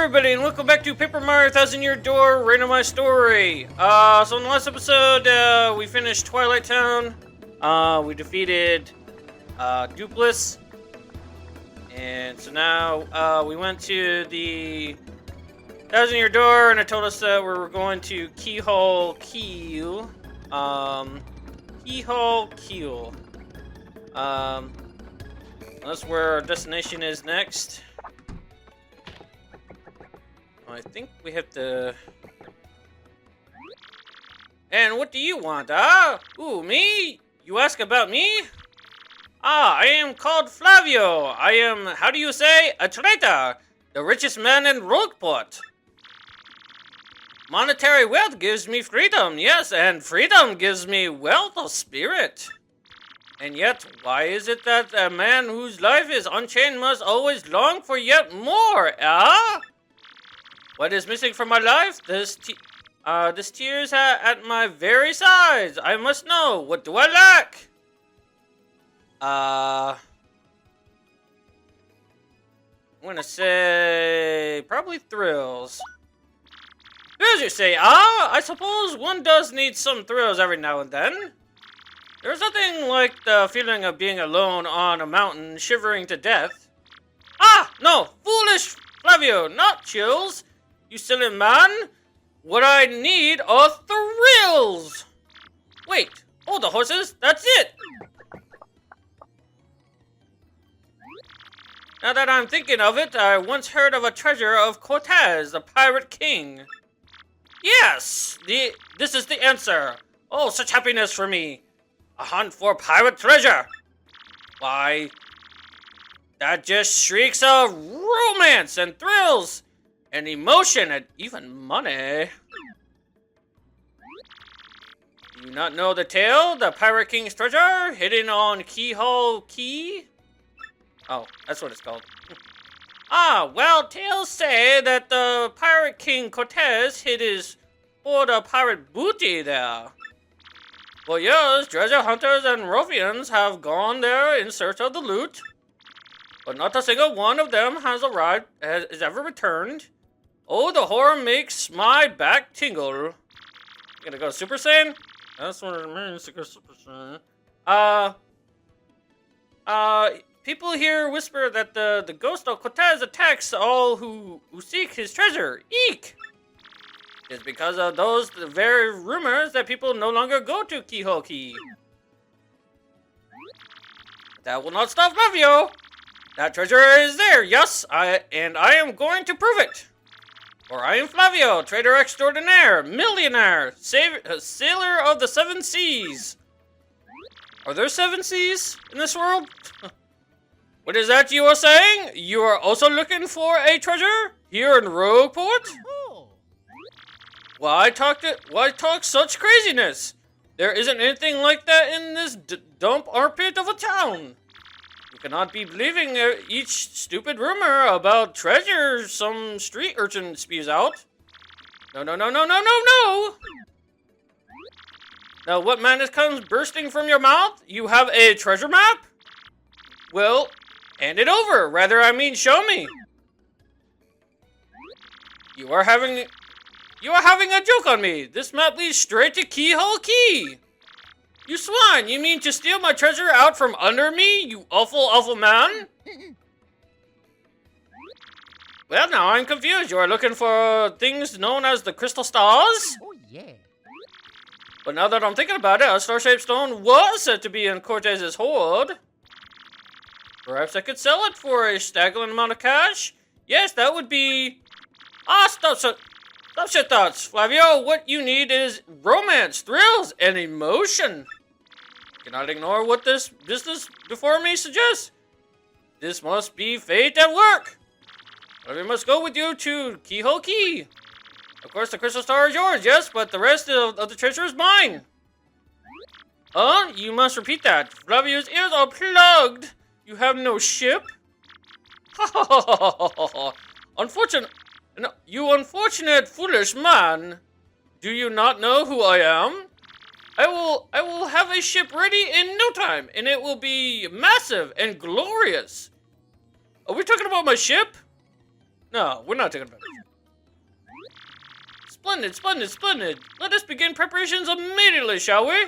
everybody, and welcome back to Paper Mario Thousand Year Door Randomized Story. So in the last episode, we finished Twilight Town. We defeated Dupless. And so now we went to the Thousand Year Door, and it told us that we were going to Keelhaul Key. Keelhaul Key. That's where our destination is next. I think we have to... And what do you want, Ooh, me? You ask about me? I am called Flavio. I am, how do you say, a traitor. The richest man in Rogueport. Monetary wealth gives me freedom, yes, and freedom gives me wealth of spirit. And yet, why is it that a man whose life is unchained must always long for yet more, What is missing from my life? This tears at my very sides. I must know. What do I lack? I'm gonna say probably thrills. Thrills, you say? I suppose one does need some thrills every now and then. There's nothing like the feeling of being alone on a mountain, shivering to death. No, foolish Flavio, not chills. You silly man! What I need are thrills! Wait, hold the horses, that's it! Now that I'm thinking of it, I once heard of a treasure of Cortez, the pirate king. Yes! This is the answer! Oh, such happiness for me! A hunt for pirate treasure! Why, that just shrieks of romance and thrills! And emotion, and even money. Do you not know the tale? The Pirate King's treasure? Hidden on Keelhaul Key? Oh, that's what it's called. Well, tales say that the Pirate King Cortez hid his hoard of pirate booty there. For years, treasure hunters and ruffians have gone there in search of the loot. But not a single one of them has ever returned. Oh, the horror makes my back tingle. You gonna go Super Saiyan? That's what it means to go Super Saiyan. People here whisper that the ghost of Cortez attacks all who seek his treasure. Eek! It's because of those very rumors that people no longer go to Keelhaul Key. That will not stop Flavio. That treasure is there, yes, and I am going to prove it. For I am Flavio, trader extraordinaire, millionaire, sailor of the 7 seas. Are there 7 seas in this world? What is that you are saying? You are also looking for a treasure here in Rogueport? Why talk such craziness? There isn't anything like that in this dump armpit of a town. You cannot be believing each stupid rumor about treasure some street urchin spews out. No. Now what madness comes bursting from your mouth? You have a treasure map? Well, hand it over. Rather, I mean, show me. You are having a joke on me. This map leads straight to Keelhaul Key. You swine, you mean to steal my treasure out from under me, you awful man? Well, now I'm confused. You are looking for things known as the crystal stars? Oh, yeah. But now that I'm thinking about it, a star-shaped stone was said to be in Cortez's hoard. Perhaps I could sell it for a staggering amount of cash? Yes, that would be... Stop your thoughts, Flavio. What you need is romance, thrills, and emotion. Cannot ignore what this business before me suggests. This must be fate at work. Flavio must go with you to Keelhaul Key. Of course, the crystal star is yours, yes, but the rest of the treasure is mine. You must repeat that. Flavio's ears are plugged. You have no ship? You unfortunate, foolish man. Do you not know who I am? I will have a ship ready in no time, and it will be massive and glorious. Are we talking about my ship? No, we're not talking about it. Splendid, splendid, splendid. Let us begin preparations immediately, shall we?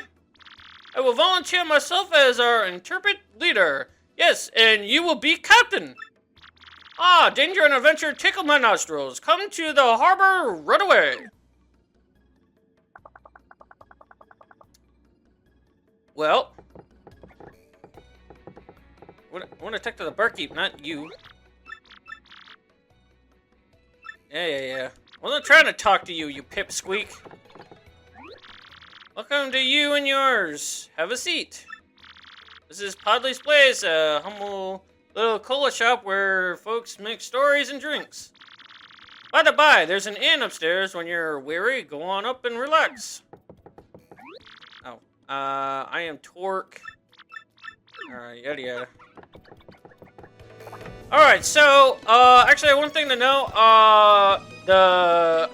I will volunteer myself as our interpret leader. Yes, and you will be captain. Ah, danger and adventure tickle my nostrils. Come to the harbor right away. Well, I want to talk to the barkeep, not you. Yeah. I wasn't trying to talk to you, you pipsqueak. Welcome to you and yours. Have a seat. This is Podley's Place, a humble little cola shop where folks make stories and drinks. By the by, there's an inn upstairs. When you're weary, go on up and relax. Oh, I am Torque. Alright, yada yada. Alright, so, actually one thing to know, I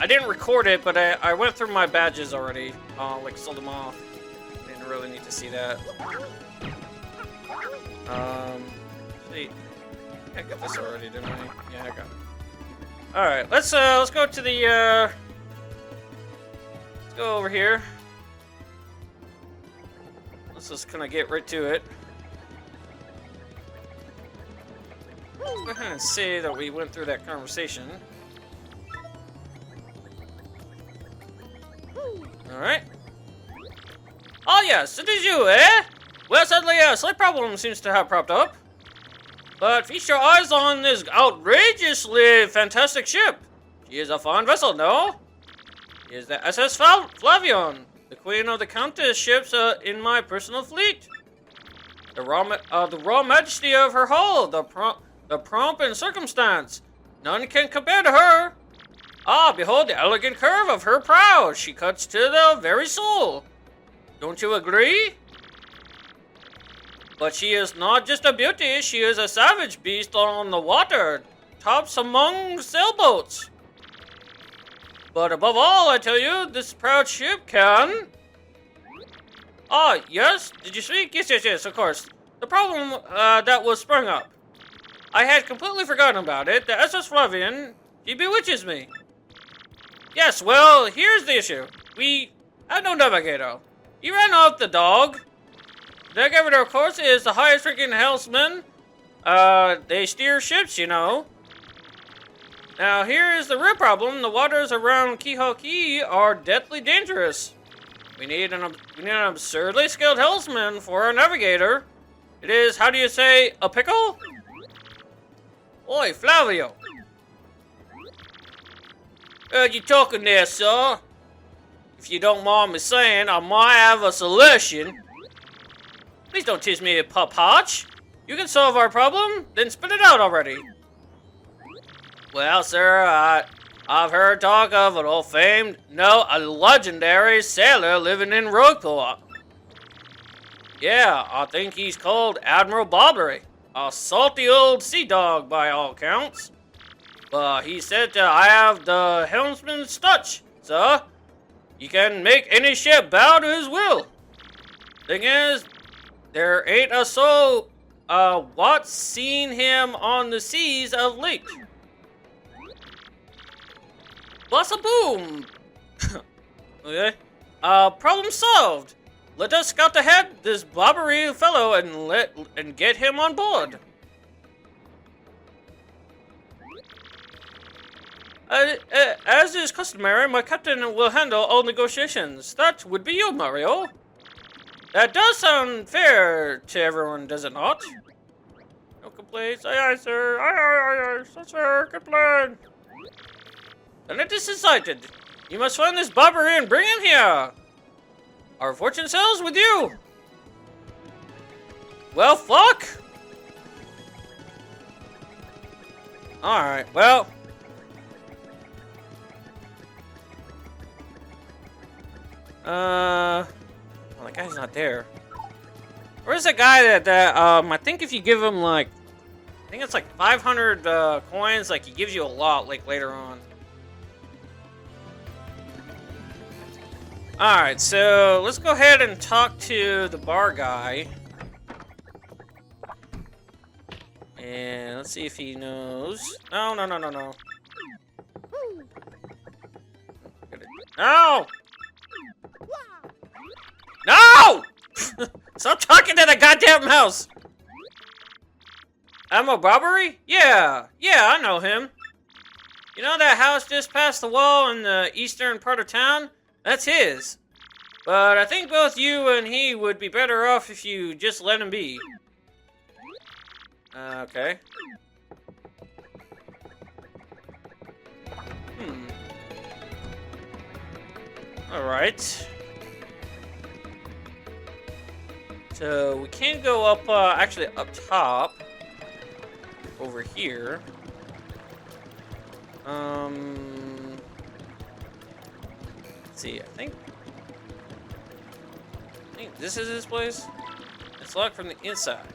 didn't record it, but I went through my badges already, like sold them off. Didn't really need to see that. See, I got this already, didn't I? Yeah, I got it. Alright, let's go to the, let's go over here. Let's just kind of get right to it. Let's go ahead and say that we went through that conversation. Alright. Oh yes, it is you, eh? Well, sadly, a slight problem seems to have propped up. But feast your eyes on this outrageously fantastic ship. She is a fine vessel, no? She is the SS Flavion, the queen of the Countess ships in my personal fleet. The raw majesty of her hull, the pomp and circumstance. None can compare to her. Ah, behold the elegant curve of her prow. She cuts to the very soul. Don't you agree? But she is not just a beauty, she is a savage beast on the water, tops among sailboats. But above all, I tell you, this proud ship can... Ah, yes? Did you speak? Yes, of course. The problem that was sprung up. I had completely forgotten about it. The SS Flavian, she bewitches me. Yes, well, here's the issue. We had no Navigator. He ran off the dog. The Navigator, of course, is the highest ranking helmsman. They steer ships, you know. Now, here is the real problem. The waters around Keelhaul Key are deathly dangerous. We need an absurdly skilled helmsman for our Navigator. It is, how do you say, a pickle? Oi, Flavio. Heard you talking there, sir. If you don't mind me saying, I might have a solution. Please don't tease me, Pup Hotch. You can solve our problem, then spit it out already. Well, sir, I've heard talk of an a legendary sailor living in Rockport. Yeah, I think he's called Admiral Bobbery. A salty old sea dog by all counts. But he said I have the helmsman's touch, sir. He can make any ship bow to his will. Thing is, there ain't a soul what's seen him on the seas of late. Bless a boom! Okay. Problem solved. Let us scout ahead this Bobbery fellow and get him on board. As is customary, my captain will handle all negotiations. That would be you, Mario. That does sound fair to everyone, does it not? No complaints. Aye, sir. Aye, sir. Good plan. Then it is decided. You must find this Bobbery and bring him here. Our fortune sails with you. Well, fuck. Alright, well. Well, the guy's not there. Where's the guy that I think if you give him, like, I think it's like 500 coins, like, he gives you a lot, like, later on. Alright, so let's go ahead and talk to the bar guy. And let's see if he knows. No. Gotta No! No! Stop talking to the goddamn mouse! Admiral Bobbery? Yeah, I know him. You know that house just past the wall in the eastern part of town? That's his. But I think both you and he would be better off if you just let him be. Okay. Alright. So, we can go up, actually up top. Over here. Let's see, I think this is his place. It's locked from the inside.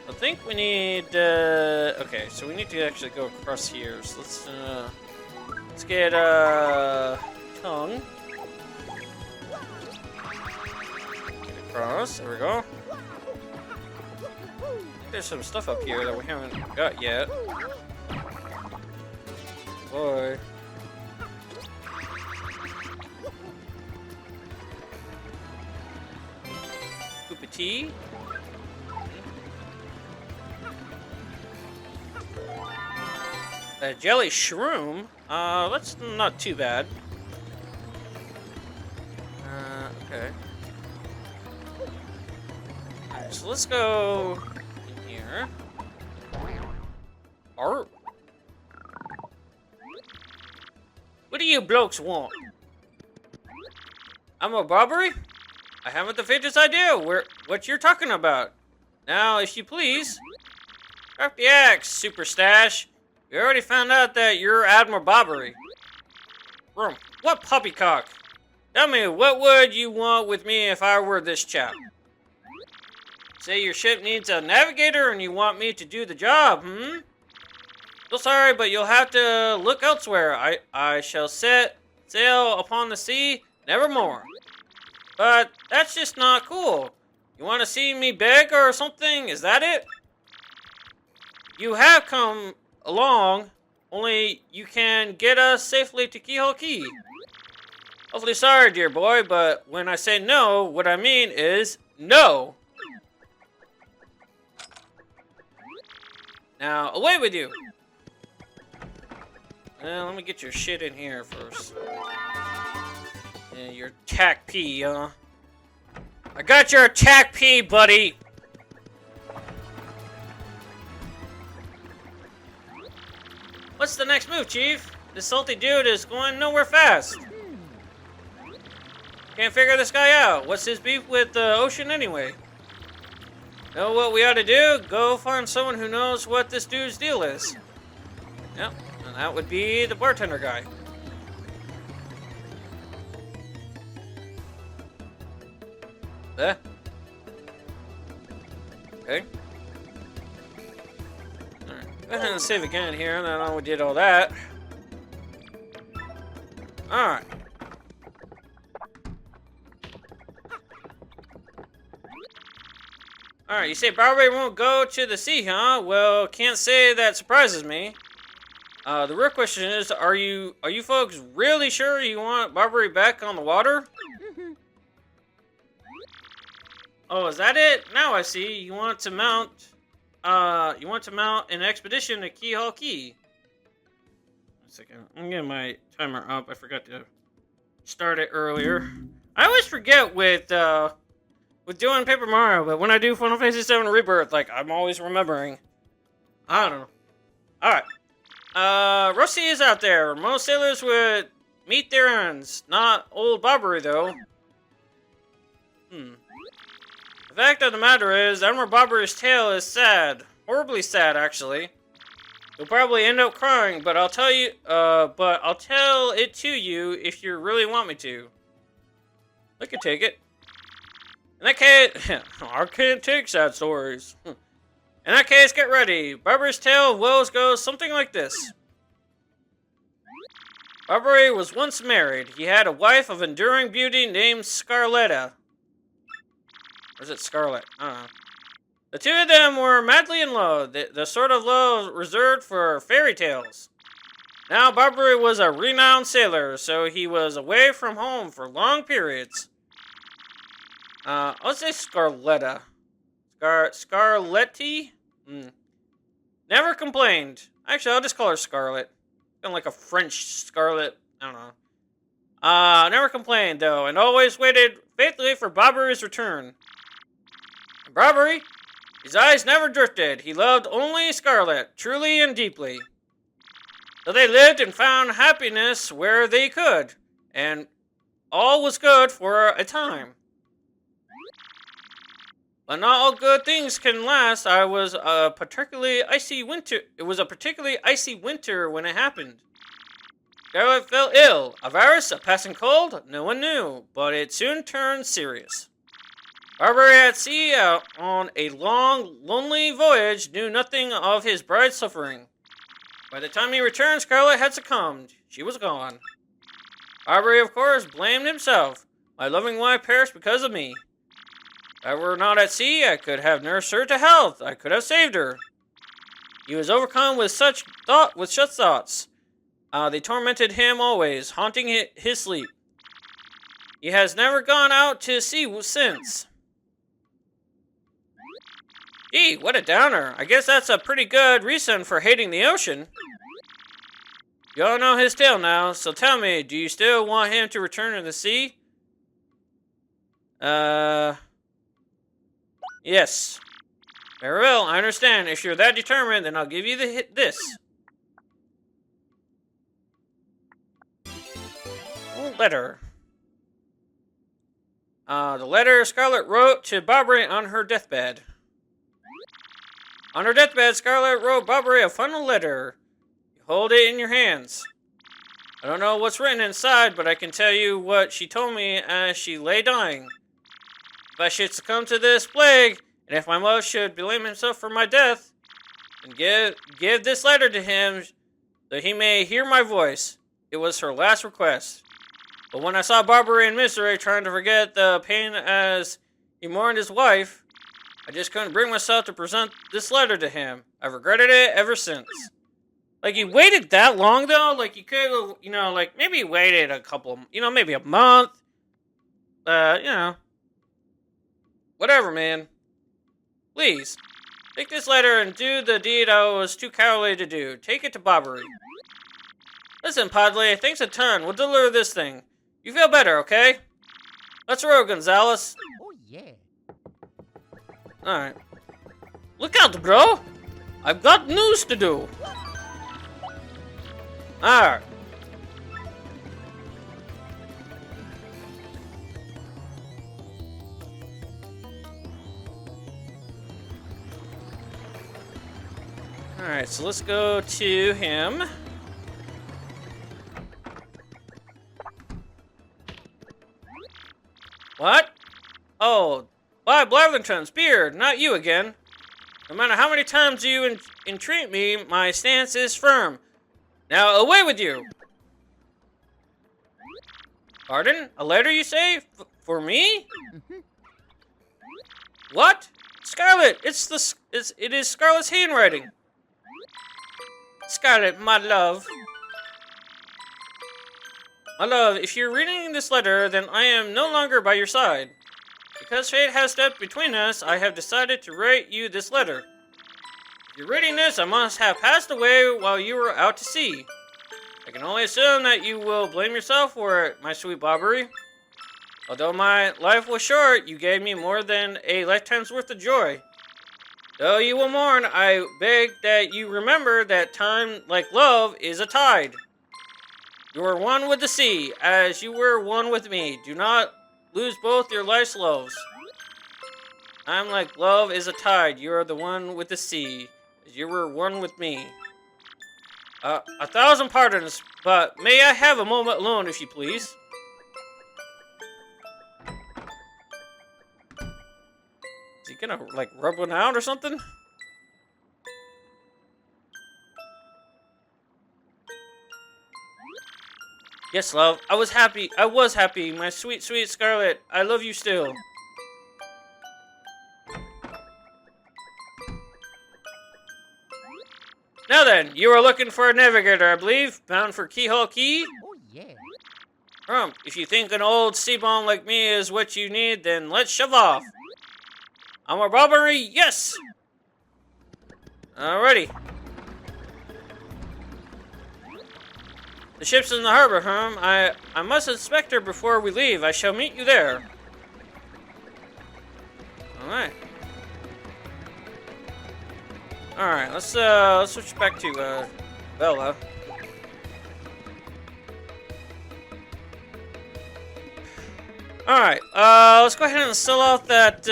I think we need, okay, so we need to actually go across here. So let's get, tongue. Get across, there we go. There's some stuff up here that we haven't got yet. Boy. Scoop of tea. A jelly shroom? That's not too bad. Okay. Alright, so let's go in here. Art? What do you blokes want? I'm a robbery? I haven't the faintest idea what you're talking about. Now, if you please, drop the axe, Super Stash. We already found out that you're Admiral Bobbery. What poppycock? Tell me, what would you want with me if I were this chap? Say your ship needs a navigator and you want me to do the job, So sorry, but you'll have to look elsewhere. I shall set sail upon the sea, nevermore. But that's just not cool. You want to see me beg or something? Is that it? You have come along, only you can get us safely to Keelhaul Key. Awfully sorry, dear boy, but when I say no, what I mean is no. Now, away with you. Well, let me get your shit in here first. Yeah, your attack P, huh? I got your attack P, buddy! What's the next move, Chief? This salty dude is going nowhere fast. Can't figure this guy out. What's his beef with the ocean anyway? Know what we ought to do? Go find someone who knows what this dude's deal is. Yep, and that would be the bartender guy. Okay. Alright, go ahead and save again here, now we did all that. Alright. Alright, you say Barbary won't go to the sea, huh? Well, can't say that surprises me. The real question is, are you folks really sure you want Barbary back on the water? Oh, is that it? Now I see. You want to mount an expedition to Keelhaul Key. One second. I'm getting my timer up. I forgot to start it earlier. I always forget with doing Paper Mario, but when I do Final Fantasy VII Rebirth, like, I'm always remembering. I don't know. Alright. Rusty is out there. Most sailors would meet their ends. Not old Bobbery, though. The fact of the matter is, Admiral Bobbery's tale is sad. Horribly sad, actually. You'll probably end up crying, but I'll tell it to you if you really want me to. I can take it. In that case, I can't take sad stories. In that case, get ready. Barbari's tale of woes goes something like this. Barbary was once married. He had a wife of enduring beauty named Scarletta. Or is it Scarlet? I don't know. The two of them were madly in love, the sort of love reserved for fairy tales. Now, Barbary was a renowned sailor, so he was away from home for long periods. I'll say Scarletta. Scarletti? Never complained. Actually, I'll just call her Scarlet. Kind of like a French Scarlet. I don't know. Never complained, though, and always waited faithfully for Barbary's return. And Barbary, his eyes never drifted. He loved only Scarlet, truly and deeply. So they lived and found happiness where they could, and all was good for a time. But not all good things can last. It was a particularly icy winter when it happened. Scarlet fell ill. A virus, a passing cold, no one knew, but it soon turned serious. Barbary at sea on a long, lonely voyage knew nothing of his bride's suffering. By the time he returned, Scarlet had succumbed. She was gone. Barbary, of course, blamed himself. My loving wife perished because of me. If I were not at sea, I could have nursed her to health. I could have saved her. He was overcome with such thoughts. They tormented him always, haunting his sleep. He has never gone out to sea since. Gee, what a downer. I guess that's a pretty good reason for hating the ocean. You all know his tale now, so tell me, do you still want him to return to the sea? Yes. Very well, I understand. If you're that determined, then I'll give you this. Letter. The letter Scarlet wrote to Barbary on her deathbed. On her deathbed, Scarlet wrote Barbary a final letter. You hold it in your hands. I don't know what's written inside, but I can tell you what she told me as she lay dying. If I should succumb to this plague, and if my love should blame himself for my death, then give this letter to him, so he may hear my voice. It was her last request. But when I saw Barbary in misery, trying to forget the pain as he mourned his wife, I just couldn't bring myself to present this letter to him. I've regretted it ever since. Like, you waited that long, though? Like, you could, like, maybe you waited a couple, maybe a month. Whatever, man. Please, take this letter and do the deed I was too cowardly to do. Take it to Barbary. Listen, Padre, thanks a ton. We'll deliver this thing. You feel better, okay? Let's roll, Gonzalez. Oh, yeah. Alright. Look out, bro! I've got news to do. Alright. Alright, so let's go to him. What? Oh, by Blarlington's beard, not you again. No matter how many times you entreat me, my stance is firm. Now, away with you! Pardon? A letter, you say? For me? What? Scarlet! It is Scarlet's handwriting. Scarlet, my love. My love, if you're reading this letter, then I am no longer by your side. Because fate has stepped between us, I have decided to write you this letter. If you're reading this, I must have passed away while you were out to sea. I can only assume that you will blame yourself for it, my sweet Barbary. Although my life was short, you gave me more than a lifetime's worth of joy. Though you will mourn, I beg that you remember that time, like love, is a tide. You are one with the sea, as you were one with me. Do not lose both your life's loves. I'm like love is a tide. You are the one with the sea, as you were one with me. 1,000 pardons, but may I have a moment alone, if you please? Is he gonna, like, rub one out or something? Yes, love. I was happy, my sweet, sweet Scarlet. I love you still. Now Now then, you are looking for a navigator, I believe, bound for Keelhaul Key? Oh, yeah. If you think an old sea-bomb like me is what you need, then let's shove off. I'm a robbery, yes! Alrighty. The ship's in the harbor, I must inspect her before we leave. I shall meet you there. Alright. Alright, let's switch back to, Bella. Alright, let's go ahead and sell out that,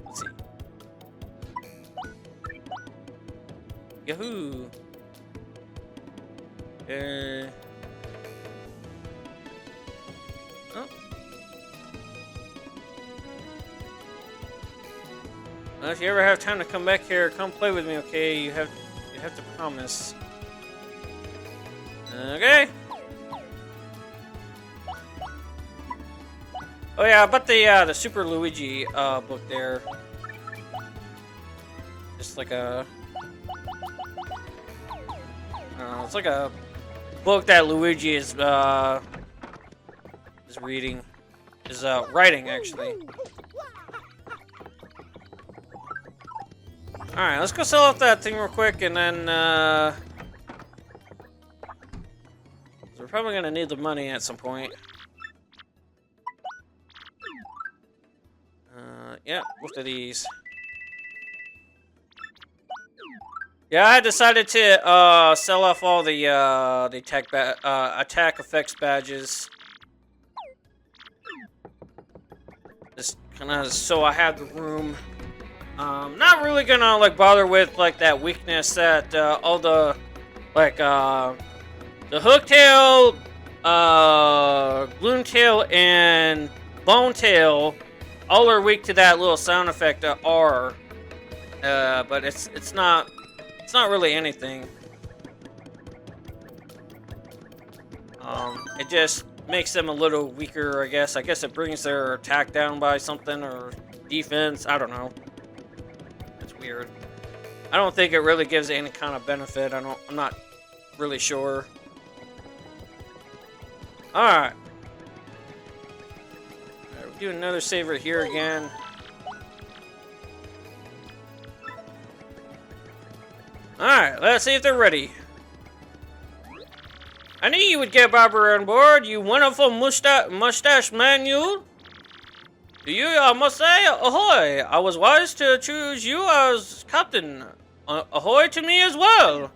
let's see. Yahoo! Oh. Well, if you ever have time to come back here, come play with me, okay? You have to promise. Okay. Oh yeah, about the Super Luigi book there. Just like a it's like a book that Luigi is reading, is writing actually. All right, let's go sell off that thing real quick, and then we're probably gonna need the money at some point. Yeah, both of these. Yeah, I decided to sell off all the attack effects badges. Just kind of so I have the room. Not really gonna like bother with like that weakness that all the like the hooktail, gloomtail, and bonetail all are weak to that little sound effect R. But it's not really anything. It just makes them a little weaker, I guess. I guess it brings their attack down by something, or defense. I don't know. It's weird. I don't think it really gives any kind of benefit. I'm not really sure. Alright. We'll do another save right here again. Alright, let's see if they're ready. I knew you would get Barbara on board, you wonderful mustache man, you. Do you, I must say, ahoy! I was wise to choose you as captain. Ahoy to me as well!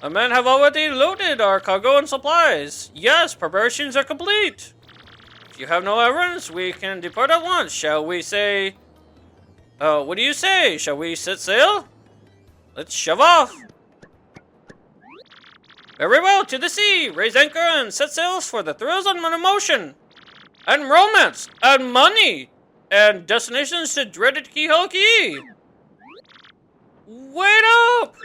Our men have already loaded our cargo and supplies. Yes, preparations are complete. If you have no errands, we can depart at once. Shall we say... what do you say? Shall we set sail? Let's shove off. Very well, to the sea. Raise anchor and set sails for the thrills and emotion. And romance. And money. And destinations to dreaded Keelhaul Key. Wait up!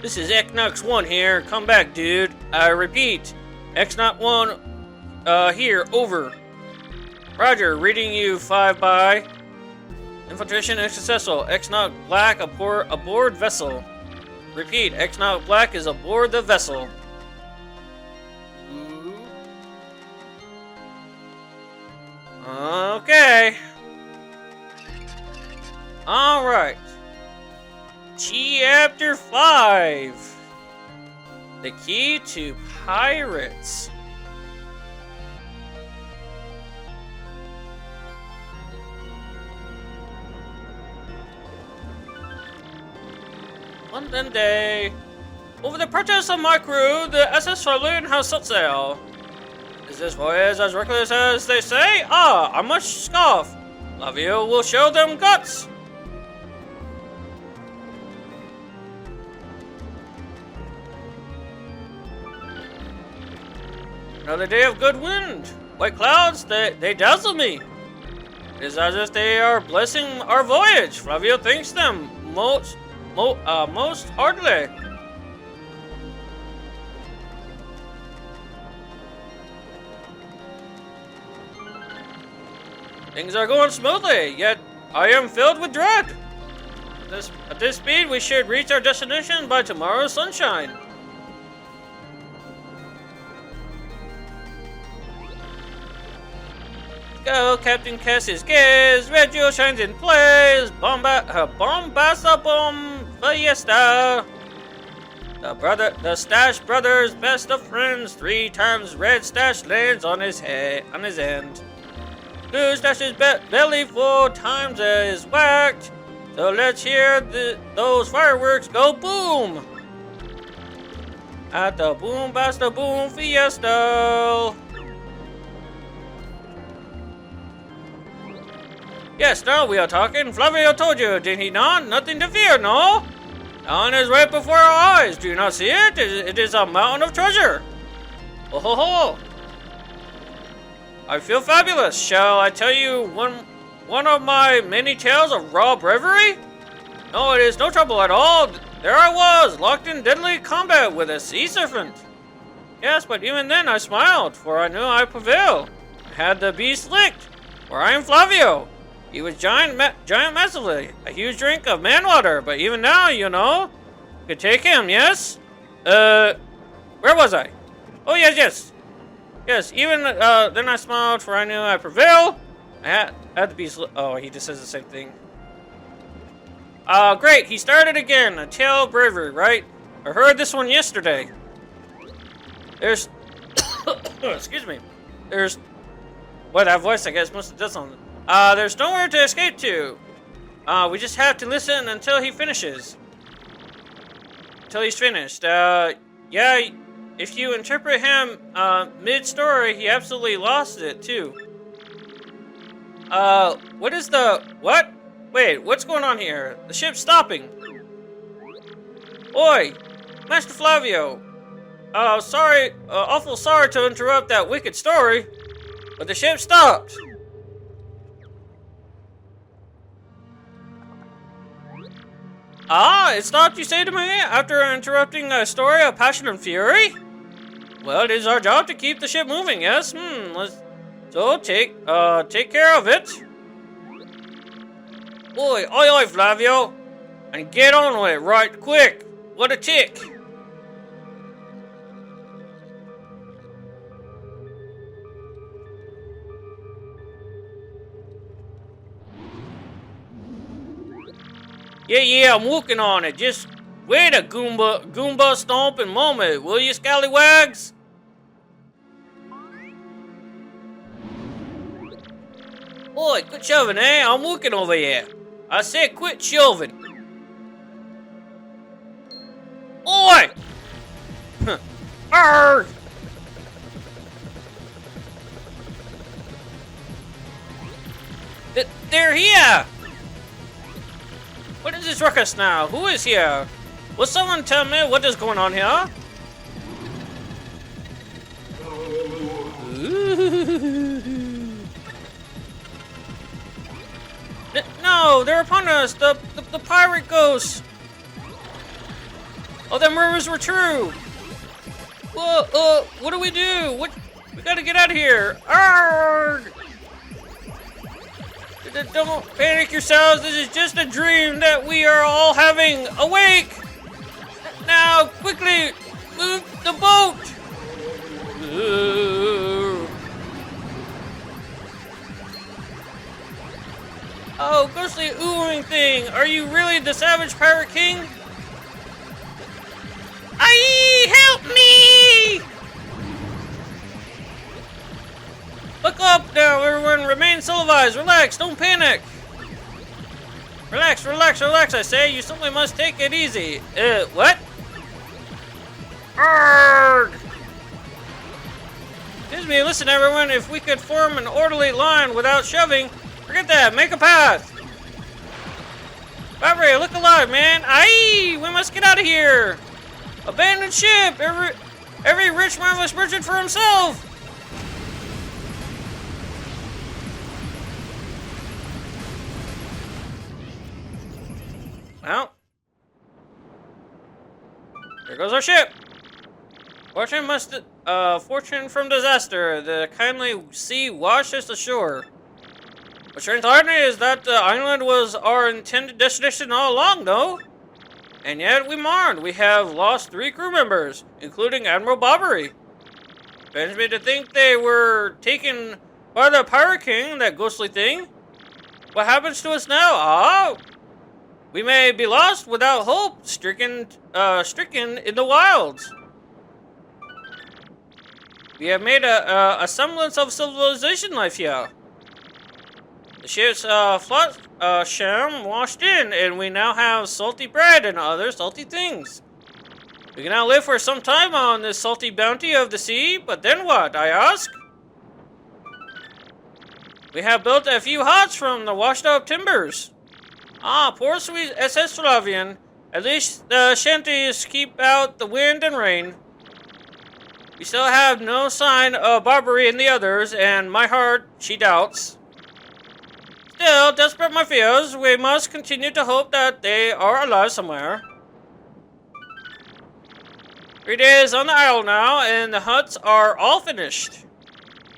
This is X-Nox1 here. Come back, dude. I repeat. X-Nox1 here. Over. Roger. Reading you 5 by. Infiltration successful. X-Nox Black aboard vessel. Repeat. X-Nox Black is aboard the vessel. Okay. Alright. Chapter 5. The Key to Pirates. London Day. Over the protest of my crew, the SS Flavio has set sail. Is this voyage as reckless as they say? Ah, I must scoff. Flavio will show them guts. Another day of good wind. White clouds, they dazzle me. It is as if they are blessing our voyage. Flavio thanks them most heartily. Things are going smoothly, yet I am filled with dread. At this speed, we should reach our destination by tomorrow's sunshine. Go, Captain Cass's gaze. Red jewel shines in place. Bombasta bomb fiesta. The Stash brothers, best of friends. 3 times red Stash lands on his end. Blue Stash's belly 4 times is whacked. So let's hear those fireworks go boom! At the Boom Basta Boom Fiesta! Yes, now we are talking. Flavio told you, did he not? Nothing to fear, no? Dawn is right before our eyes. Do you not see it? It is a mountain of treasure. Oh ho ho! I feel fabulous. Shall I tell you one of my many tales of raw bravery? No, it is no trouble at all. There I was, locked in deadly combat with a sea serpent. Yes, but even then I smiled, for I knew I'd prevail. I had the beast licked, for I am Flavio. He was giant massively, a huge drink of man water, but even now, you know, could take him, yes? Where was I? Oh, yes. Yes, even then I smiled, for I knew I'd prevail. I had the beast. Oh, he just says the same thing. Great. He started again. A tale of bravery, right? I heard this one yesterday. There's... excuse me. There's... Well, that voice, I guess, must have done something. There's nowhere to escape to. We just have to listen until he finishes. Until he's finished. Yeah, if you interpret him, mid-story, he absolutely lost it, too. What is the... What? Wait, what's going on here? The ship's stopping. Oi! Master Flavio! Sorry, awful sorry to interrupt that wicked story, but the ship stopped. Ah, it stopped, you say to me, after interrupting a story of passion and fury? Well, it is our job to keep the ship moving, yes? So take care of it. Oi, Flavio. And get on with it right quick. What a tick. Yeah, I'm working on it. Just wait a Goomba stomping moment, will you, scallywags? Oi, quit shoving, eh? I'm working over here. I said quit shoving. Oi! Arrgh! They're here! What is this ruckus now? Who is here? Will someone tell me what is going on here? No, they're upon us! The pirate ghosts! Oh, them rumors were true! What do we do? We gotta get out of here! Arrgh! Don't panic yourselves, this is just a dream that we are all having! Awake! Now, quickly, move the boat! Oh, ghostly oohing thing! Are you really the Savage Pirate King? Aye, help me! Look up now, everyone. Remain civilized. Relax. Don't panic. Relax, I say. You simply must take it easy. What? Arrgh! Excuse me, listen, everyone. If we could form an orderly line without shoving, forget that. Make a path. Fabry, look alive, man. Aye, we must get out of here. Abandoned ship. Every rich, marvelous merchant for himself. Well, there goes our ship. Fortune from disaster. The kindly sea washed us ashore. What turns irony is that the island was our intended destination all along, though. And yet we mourned. We have lost 3 crew members, including Admiral Bobbery. Pains me to think they were taken by the Pirate King, that ghostly thing. What happens to us now? Ah, we may be lost without hope, stricken in the wilds. We have made a semblance of civilization life here. The ship's sham washed in, and we now have salty bread and other salty things. We can now live for some time on this salty bounty of the sea, but then what, I ask? We have built a few huts from the washed up timbers. Ah, poor sweet SS Flavian. At least the shanties keep out the wind and rain. We still have no sign of Barbary and the others, and my heart, she doubts. Still, desperate my fears, we must continue to hope that they are alive somewhere. 3 days on the isle now, and the huts are all finished.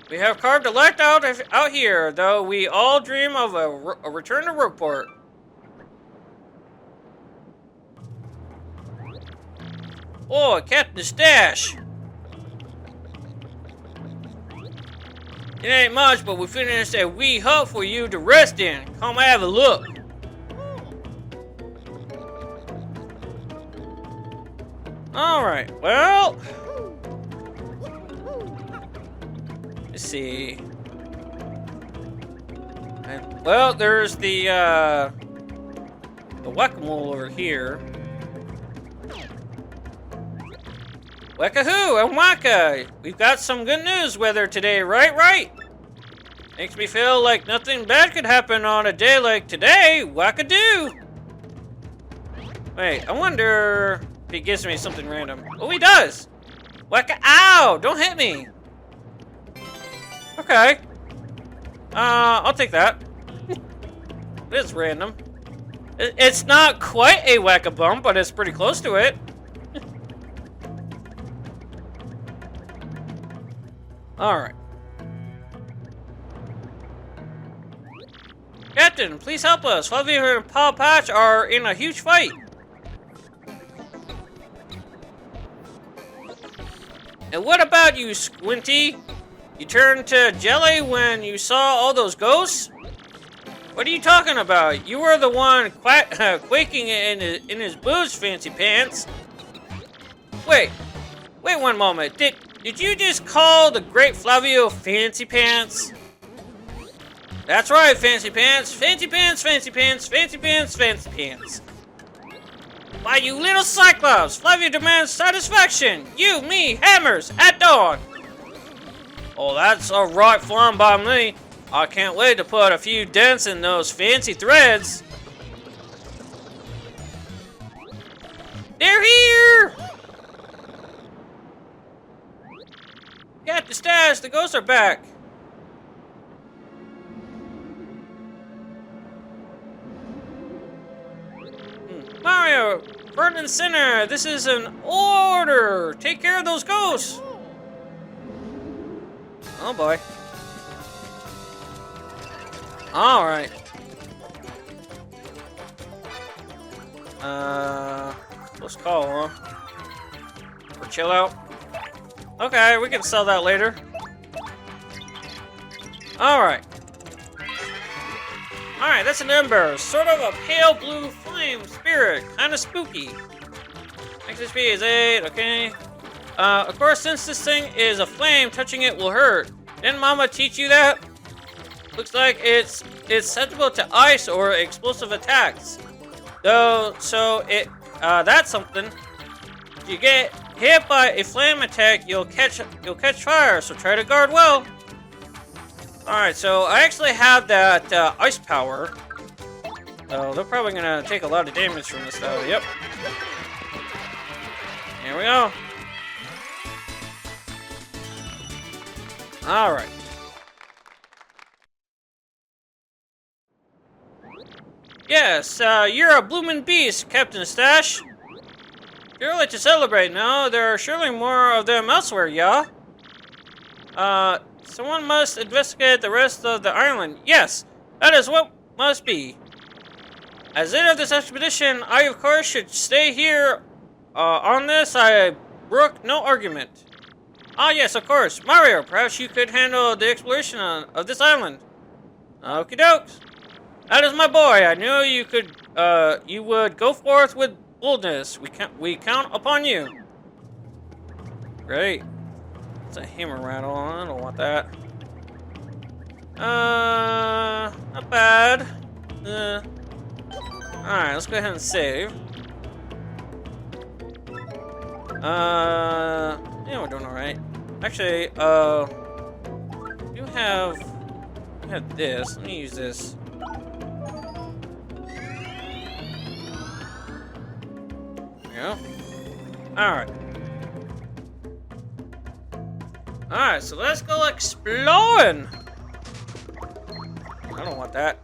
We have carved a light out here, though we all dream of a return to Rogueport. Oh, Captain Stash! It ain't much, but we finished a wee hut for you to rest in. Come have a look. Alright, well... let's see. Well, there's the whack-a-mole over here. Whack-a-hoo and whacka! We've got some good news weather today, right? Makes me feel like nothing bad could happen on a day like today. Whack-a-doo! Wait, I wonder if he gives me something random. Oh, he does! Whack-a-ow! Don't hit me! Okay. I'll take that. It's random. It's not quite a whack-a-bump, but it's pretty close to it. Alright. Captain, please help us. Flavio and Paw Patch are in a huge fight. And what about you, Squinty? You turned to jelly when you saw all those ghosts? What are you talking about? You were the one quaking in his boots, Fancy Pants. Wait one moment. Did you just call the great Flavio Fancy Pants? That's right, Fancy Pants. Fancy Pants, Fancy Pants, Fancy Pants, Fancy Pants. Why, you little Cyclops! Flavio demands satisfaction! You, me, hammers, at dawn! Oh, that's a right fun by me. I can't wait to put a few dents in those fancy threads. They're here! Got the stash, the ghosts are back. Mario, front and center, this is an order. Take care of those ghosts. Oh boy. Alright. Close call, huh? Or chill out. Okay, we can sell that later. Alright. Alright, that's an ember. Sort of a pale blue flame spirit. Kinda spooky. Max HP is 8, okay. Of course, since this thing is a flame, touching it will hurt. Didn't Mama teach you that? Looks like it's susceptible to ice or explosive attacks. Though, so that's something. If you get hit by a flame attack, you'll catch fire, so try to guard well. Alright, so I actually have that ice power. So they're probably gonna take a lot of damage from this though. Yep. Here we go. Alright. Yes, you're a bloomin' beast, Captain Stash. Surely to celebrate now, there are surely more of them elsewhere, yeah? Someone must investigate the rest of the island. Yes, that is what must be. As leader of this expedition, I of course should stay here. On this, I brook no argument. Ah, yes, of course. Mario, perhaps you could handle the exploration of this island. Okie dokes. That is my boy. I knew you could, you would go forth with boldness. We count upon you. Great. It's a hammer rattle. I don't want that. Not bad. Alright, let's go ahead and save. Yeah, we're doing alright. Actually, you have this. Let me use this. There we go. Alright. Alright, so let's go exploring! I don't want that.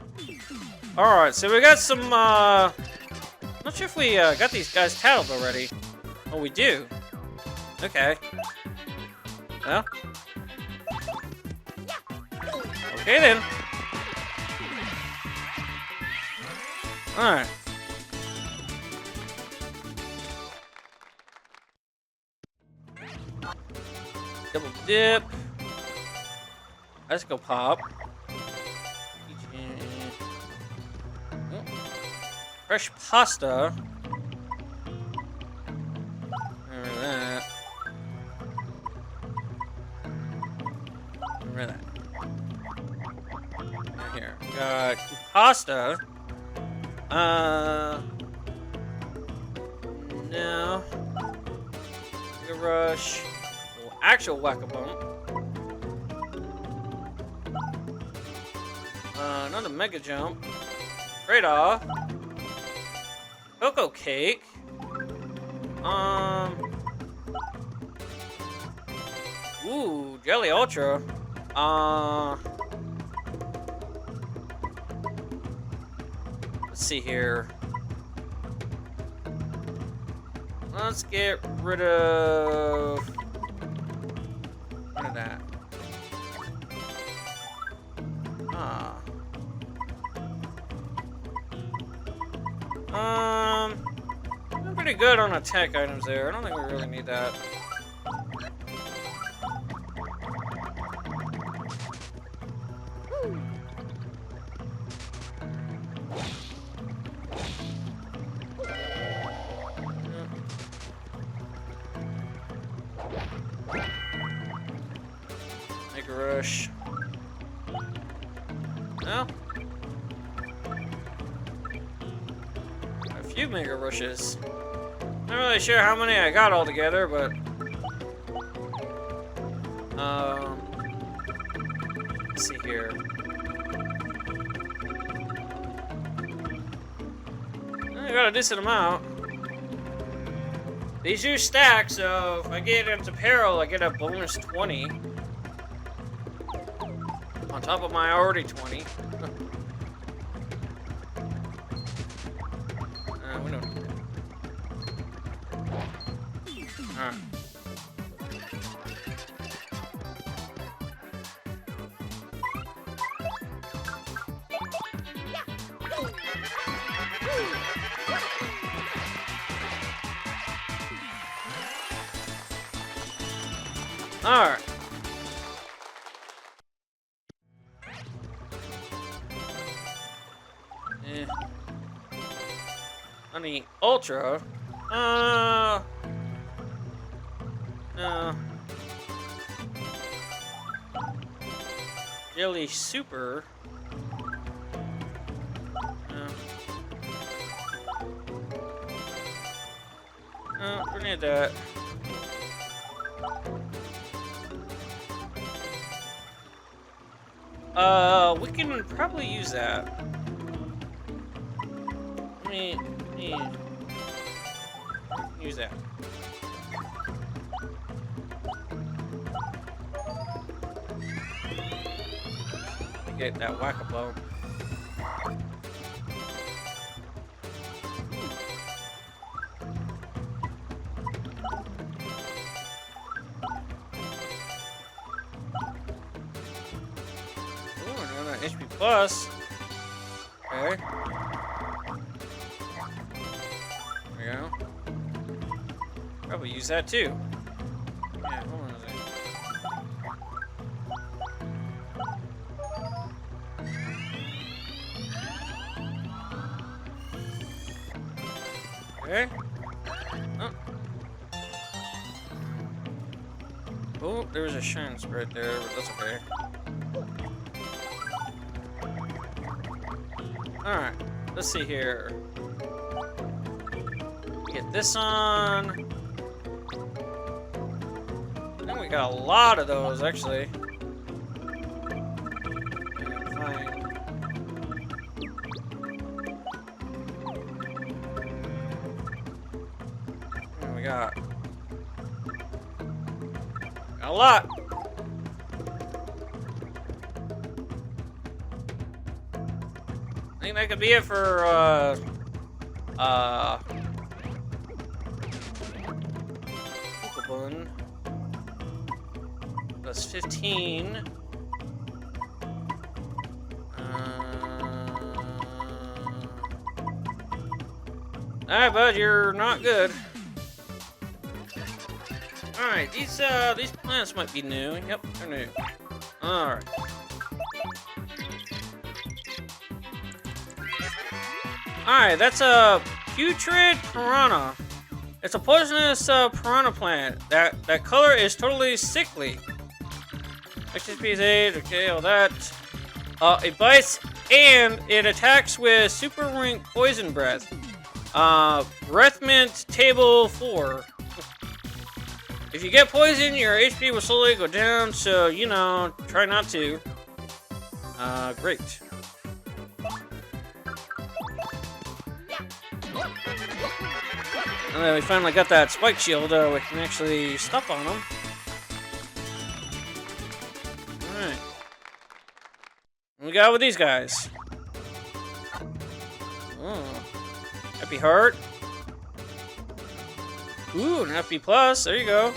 Alright, so we got some, not sure if we, got these guys tattled already. Oh, we do. Okay. Well. Okay, then. Alright. Double dip. Let's go pop. Fresh pasta. Remember that. Remember that. Right here. We got pasta. No. Mega rush. Actual whack-a-bump. Another mega jump. Trade-off. Cocoa cake. Ooh, Jelly Ultra. Let's see here. Let's get rid of that. I'm pretty good on attack items there. I don't think we really need that. Mega rush. No. A few mega rushes. Not really sure how many I got altogether, but let's see here. I got a decent amount. These do stack, so if I get into peril, I get a bonus 20. On top of my already 20. We don't need that. Alright. Alright. Honey Ultra. No. Jelly Super. No, we need that. We can probably use that. Let me use that. Get that whack-a-bone. HP plus. Okay. There we go. Probably use that too. Yeah, hold on a second. Okay. Oh. Oh, there was a shine spread there, but that's okay. Alright, let's see here. Get this on. I think we got a lot of those, actually. Fine. What do we got? Got a lot. I think that could be it for, Pokebun. That's 15. Alright, bud, you're not good. Alright, these plants might be new. Yep, they're new. Alright. Alright, that's a putrid piranha. It's a poisonous piranha plant. That color is totally sickly. XP is 8, okay, all that. It bites and it attacks with Super Rank Poison Breath. Breath Mint Table 4. If you get poisoned, your HP will slowly go down, so, you know, try not to. Great. And then we finally got that spike shield, we can actually stop on them. Alright. What we got with these guys? Oh. Happy Heart. Ooh, an FP plus. There you go.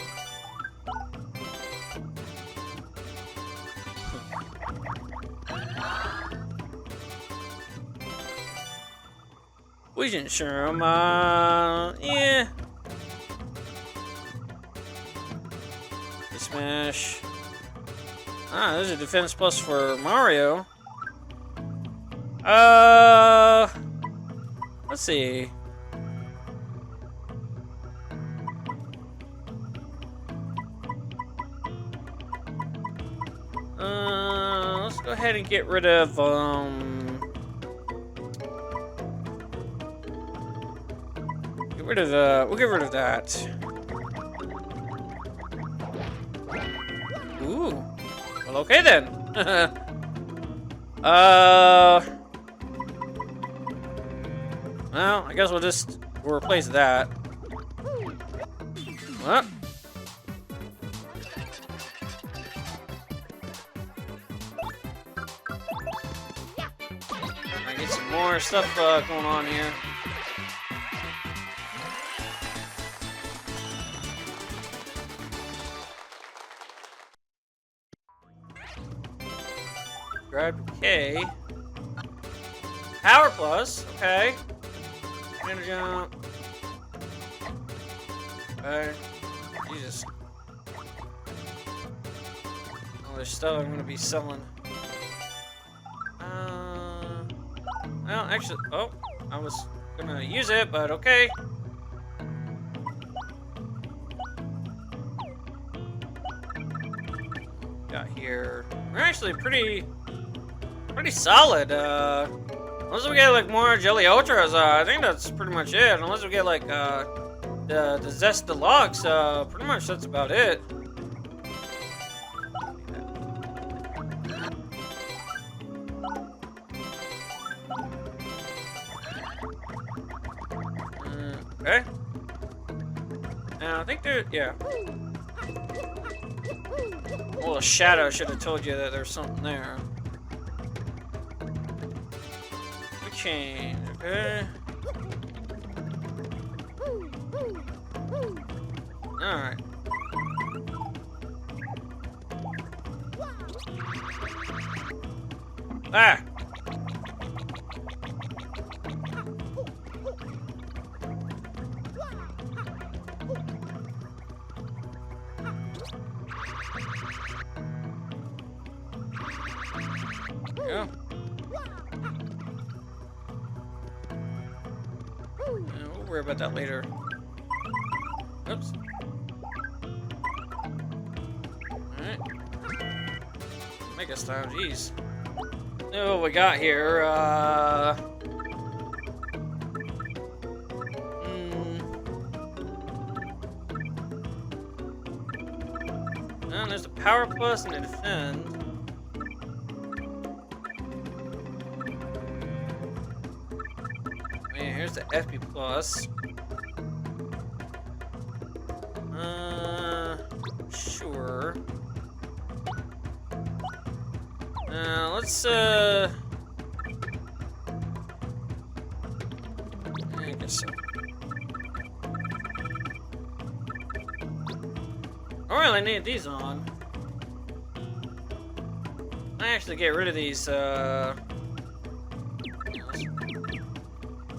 Poison Serum, yeah. Smash. Ah, there's a defense plus for Mario. Let's see. Let's go ahead and get rid of, we'll get rid of that. Ooh. Well, okay then. Well, I guess we'll replace that. What? I get some more stuff going on here. Grab K. Power plus, okay. Energy jump. Okay. Jesus. All this stuff I'm gonna be selling. Well, actually, oh, I was gonna use it, but okay. Got here. We're actually pretty solid. Unless we get like more Jelly Ultras, I think that's pretty much it. Unless we get like the Zest Deluxe, pretty much that's about it. Okay. Now I think there, yeah. Well, a shadow should have told you that there's something there. Change, okay. Alright. Ah! Yeah. We'll worry about that later. Oops. Alright. Make us time, jeez. Oh, what we got here, And there's a power plus and a defend. Man, here's the FP plus. Sure. Let's, I guess so. I really need these on. I actually get rid of these,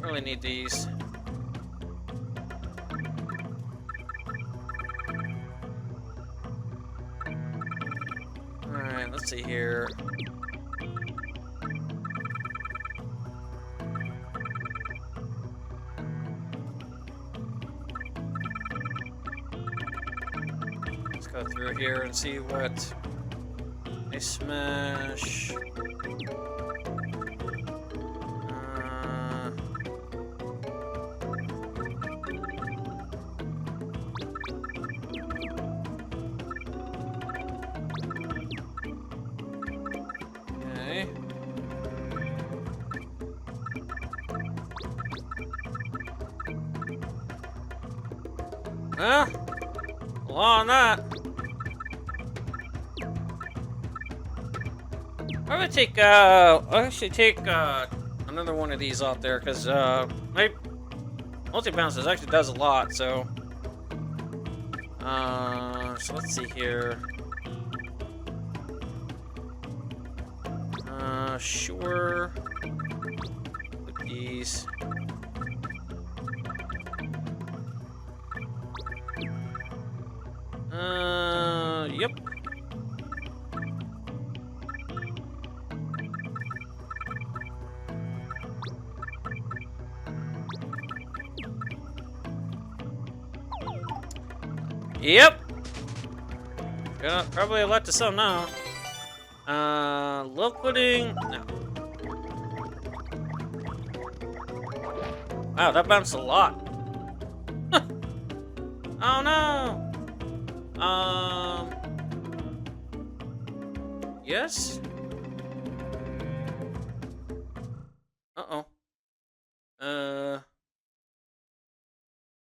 really need these. Alright, let's see here. Let's go through here and see what they smash. Well, on that. I'm gonna take, I'll actually take, another one of these out there, because, my multi-bounces actually does a lot, so. So let's see here. Sure. With these. Yep. Yep. Gonna probably a lot to some now. Low pudding. No. Wow, that bounced a lot. Oh no. Yes? Uh-oh.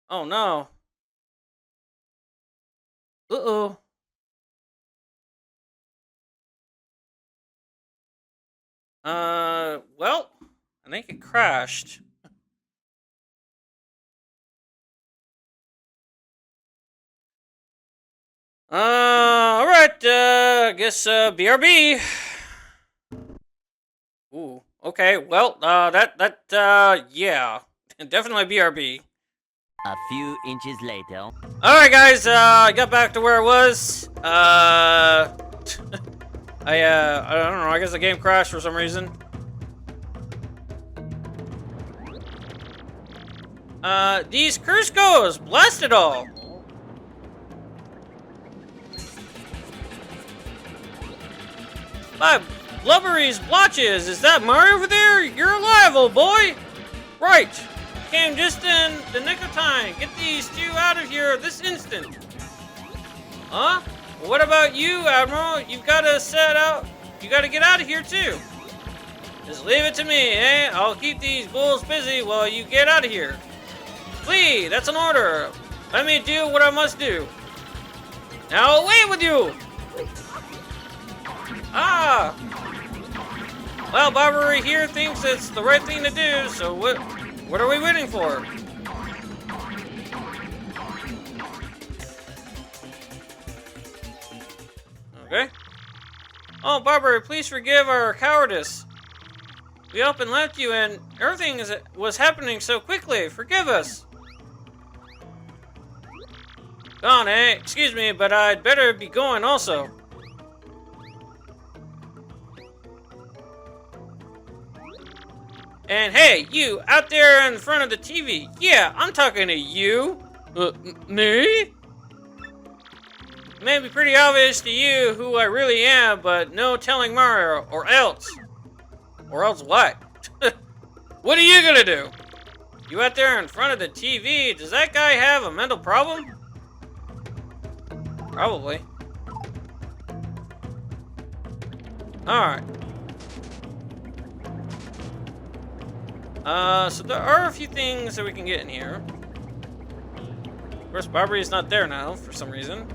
Oh no. Uh-oh. Well, I think it crashed. Alright, I guess, BRB. Ooh, okay, well, yeah, definitely BRB. A few inches later. Alright, guys, I got back to where I was. I don't know, I guess the game crashed for some reason. These Cruskos, blast it all. My blubberies blotches, is that Mario over there? You're alive, old boy! Right, came just in the nick of time. Get these two out of here this instant. Huh? Well, what about you, Admiral? You've got to set out. You got to get out of here too. Just leave it to me, eh? I'll keep these bulls busy while you get out of here. Flee, that's an order. Let me do what I must do. Now away with you! Ah! Well, Barbary here thinks it's the right thing to do, so what are we waiting for? Okay. Oh, Barbary, please forgive our cowardice. We up and left you and everything was happening so quickly. Forgive us. Gone, eh? Excuse me, but I'd better be going also. And hey, you out there in front of the TV. Yeah, I'm talking to you. Me? May be pretty obvious to you who I really am, but no telling Mario, or else. Or else what? What are you gonna do? You out there in front of the TV, does that guy have a mental problem? Probably. Alright. So there are a few things that we can get in here. Of course, Barbary is not there now, for some reason.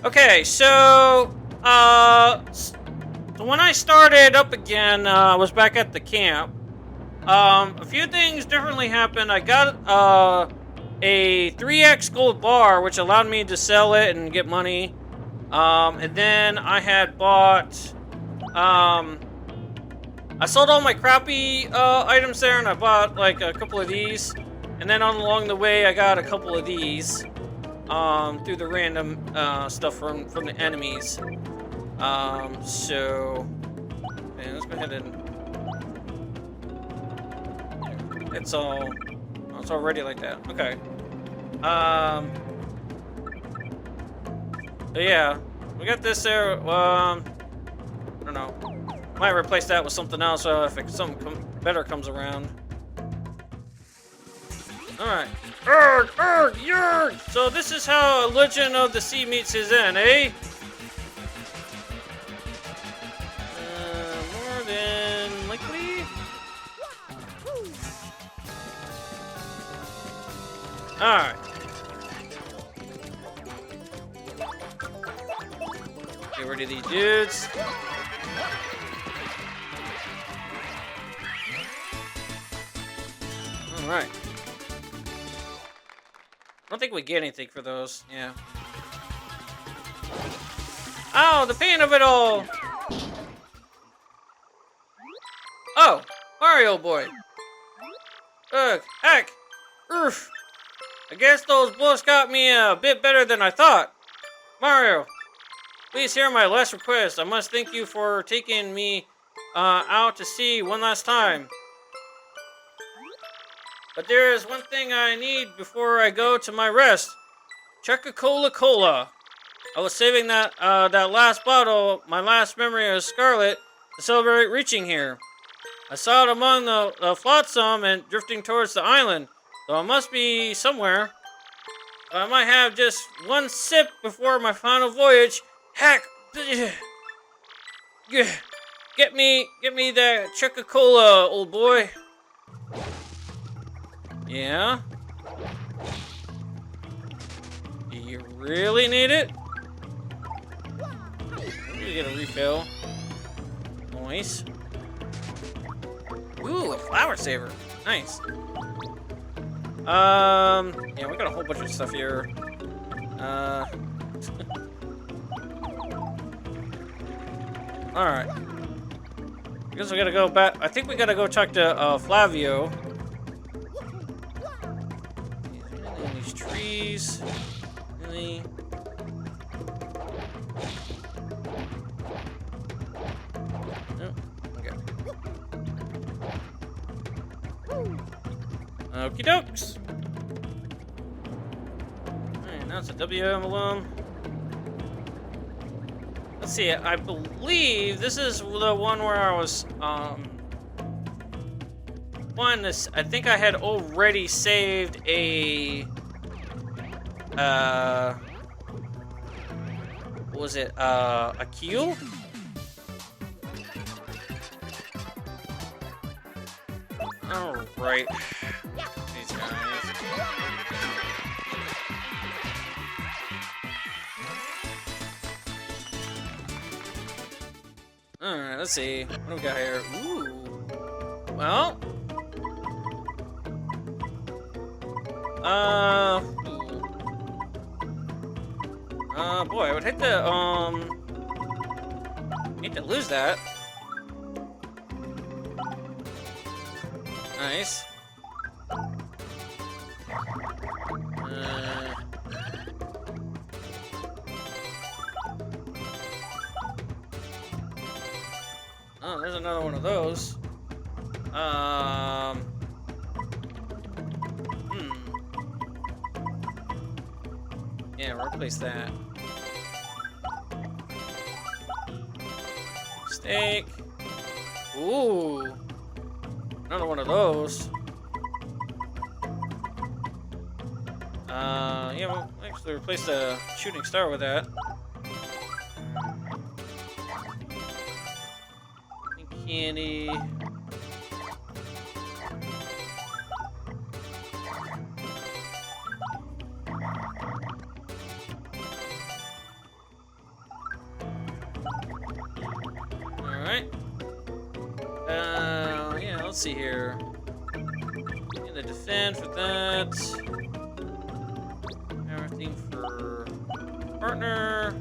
Okay, so, when I started up again, I was back at the camp. A few things differently happened. I got, a 3x gold bar, which allowed me to sell it and get money. And then I had bought, I sold all my crappy, items there, and I bought, like, a couple of these. And then along the way, I got a couple of these. Through the random stuff from the enemies. So man, let's go ahead and it's all ready like that. Okay. So yeah, we got this there. I don't know. Might replace that with something else if something better comes around. Alright. Urgh! Urgh! Yerg! So this is how a Legend of the Sea meets his end, eh? More than likely? Alright. Get rid of these dudes. Alright. I don't think we get anything for those. Yeah. Oh, the pain of it all! Oh, Mario boy. Ugh, heck. Oof. I guess those bullets got me a bit better than I thought. Mario, please hear my last request. I must thank you for taking me out to sea one last time. But there is one thing I need before I go to my rest. Coca-Cola Cola. I was saving that last bottle, my last memory of Scarlet, to celebrate reaching here. I saw it among the flotsam and drifting towards the island, so it must be somewhere. I might have just one sip before my final voyage. Heck! Get me that Coca-Cola, old boy. Yeah? Do you really need it? You get a refill. Nice. Ooh, a flower saver. Nice. Yeah, we got a whole bunch of stuff here. Alright. I guess we gotta go back. I think we gotta go talk to Flavio. These trees. Really? Nope. Okay. Okie dokes. Alright, now it's a W emblem. Let's see, I believe this is the one where I was, I think I had already saved a, what was it, a keel? Alright. These guys. Alright, let's see. What do we got here? Ooh. Well. Boy, I would hate to, Hate to lose that. Nice. Oh, there's another one of those. Yeah, replace that. Steak. Ooh. Another one of those. Yeah, we'll actually replace the shooting star with that. Candy. Alright. Yeah, let's see here. Get the defend for that. Everything for partner.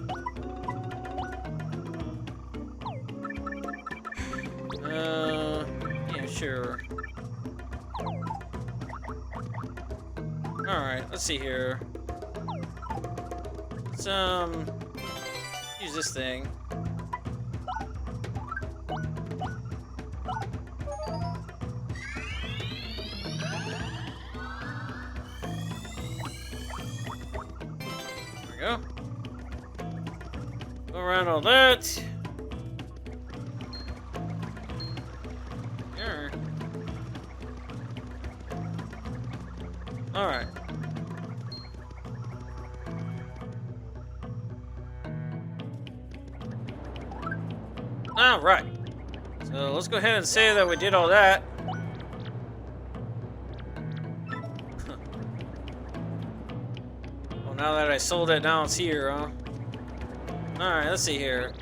Yeah, sure. Alright, let's see here. Let's, use this thing. There we go. Go around all that. Alright. Alright. So let's go ahead and say that we did all that. Well, now that I sold it, now it's here, huh? Alright, let's see here.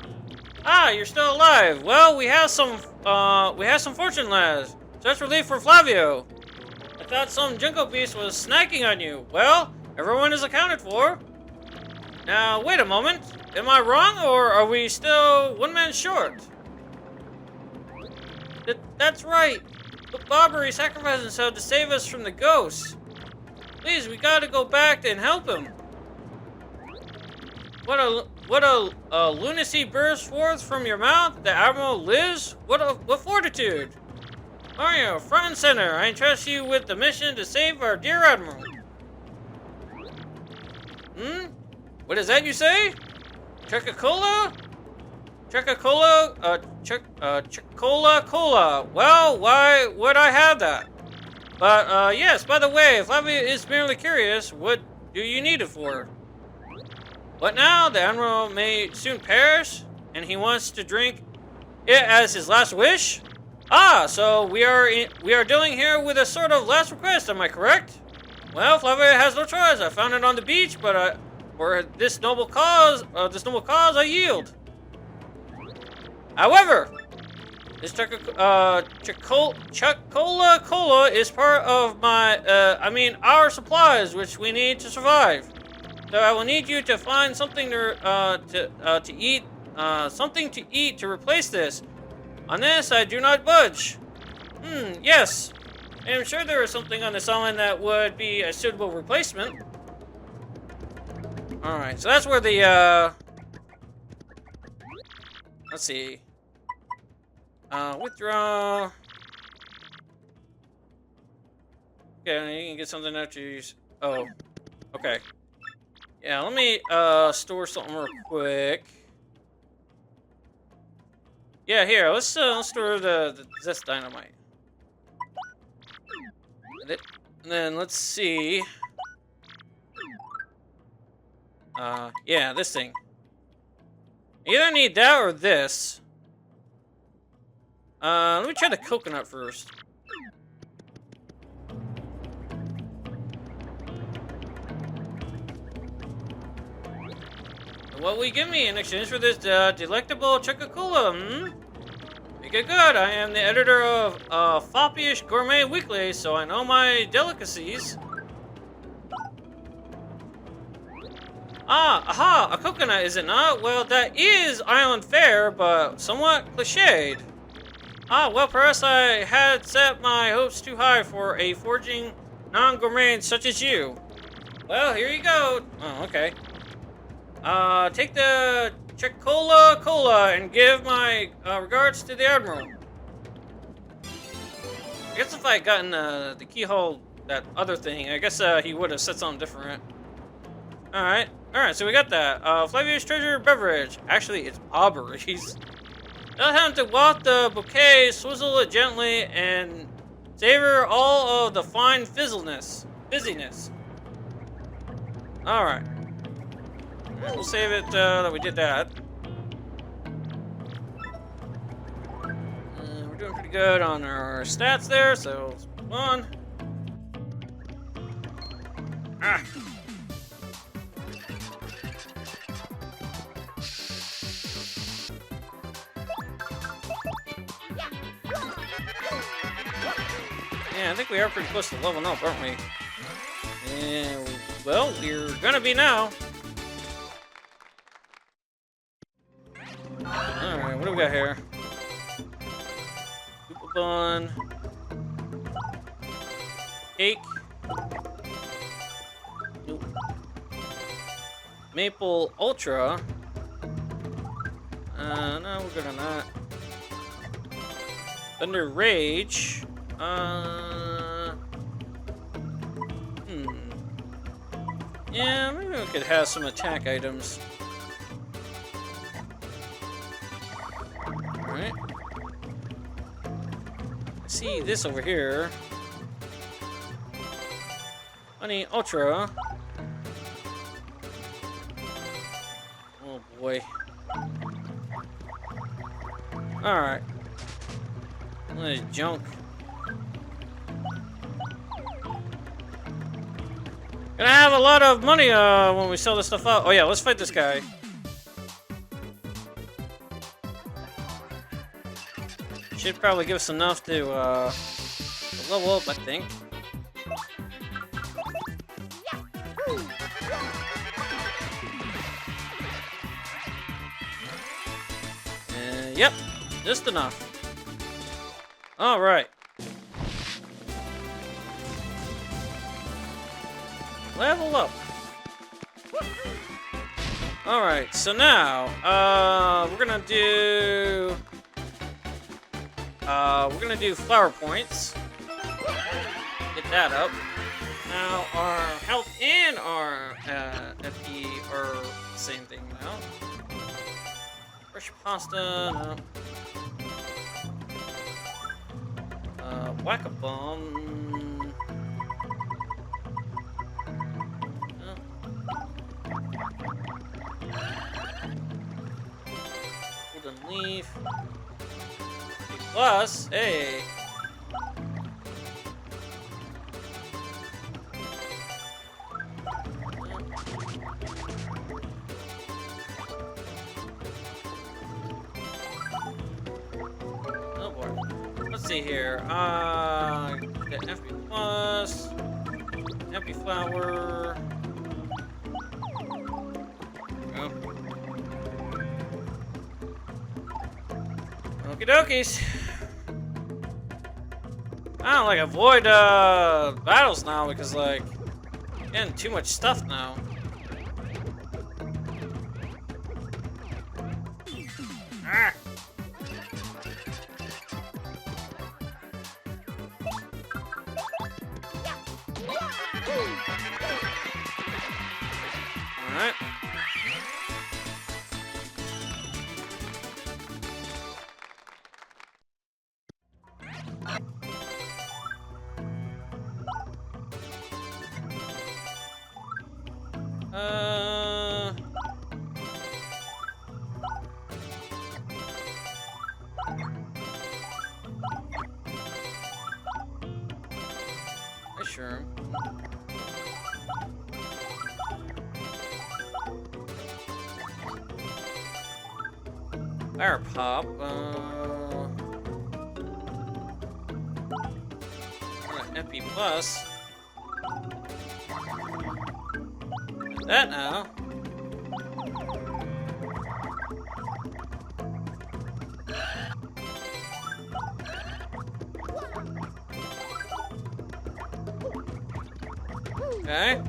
Ah, you're still alive. Well, we have some fortune lads. Such relief for Flavio. I thought some jungle beast was snacking on you. Well, everyone is accounted for. Now, wait a moment. Am I wrong, or are we still one man short? That's right. But Bobbery sacrificed himself to save us from the ghosts. Please, we gotta go back and help him. What a lunacy bursts forth from your mouth. The Admiral lives? What fortitude. Mario, front and center, I entrust you with the mission to save our dear Admiral. What is that you say? Coca-Cola? Coca-Cola? Well, why would I have that? But, yes, by the way, Flavio is merely curious. What do you need it for? What now? The Admiral may soon perish, and he wants to drink it as his last wish? Ah, so we are dealing here with a sort of last request, am I correct? Well, Flavio has no choice. I found it on the beach, but for this noble cause, I yield. However, this Coca-Cola is part of our supplies, which we need to survive. So I will need you to find something to eat, something to eat to replace this. On this, I do not budge. Yes. I'm sure there is something on this island that would be a suitable replacement. Alright, so that's where the, let's see. Withdraw. Okay, you can get something after you use. Oh, okay. Yeah, let me, store something real quick. Yeah, here, let's store this dynamite. And then let's see. Yeah, this thing. You either need that or this. Let me try the coconut first. What will you give me in exchange for this delectable Coca-Cola, Make it good. I am the editor of Foppyish Gourmet Weekly, so I know my delicacies. Ah, aha, a coconut, is it not? Well, that is island fare, but somewhat cliched. Ah, well, perhaps I had set my hopes too high for a forging non-gourmet such as you. Well, here you go. Oh, okay. Take the Chicola Cola and give my regards to the Admiral. I guess if I had gotten the keyhole, that other thing, I guess he would have said something different. Alright, so we got that. Flavio's treasure beverage. Actually, it's Aubrey's. Tell him to waft the bouquet, swizzle it gently, and savor all of the fine fizziness. Alright. We'll save it that we did that. We're doing pretty good on our stats there, so let's move on. Ah. Yeah, I think we are pretty close to leveling up, aren't we? And, well, we're gonna be now. Alright, what do we got here? Koopa Bun. Cake. Nope. Maple Ultra. No, we're good on that. Thunder Rage. Yeah, maybe we could have some attack items. Alright. See this over here. Honey Ultra. Oh boy. Alright. What is junk? Gonna have a lot of money when we sell this stuff out. Oh yeah, let's fight this guy. Should probably give us enough to level up, I think. Yep, just enough. All right. Level up. All right, so now we're gonna do flower points. Get that up. Now our health and our FP are the same thing now. Fresh pasta. No. Whack-a-bum. Golden leaf. Plus, hey. Oh boy. Let's see here. Get FP plus, FP flower. There we go. Okie dokies. I don't like avoid battles now because like getting too much stuff now. Ah. All right. Sure. Fire pop. MP plus. That now. Okay.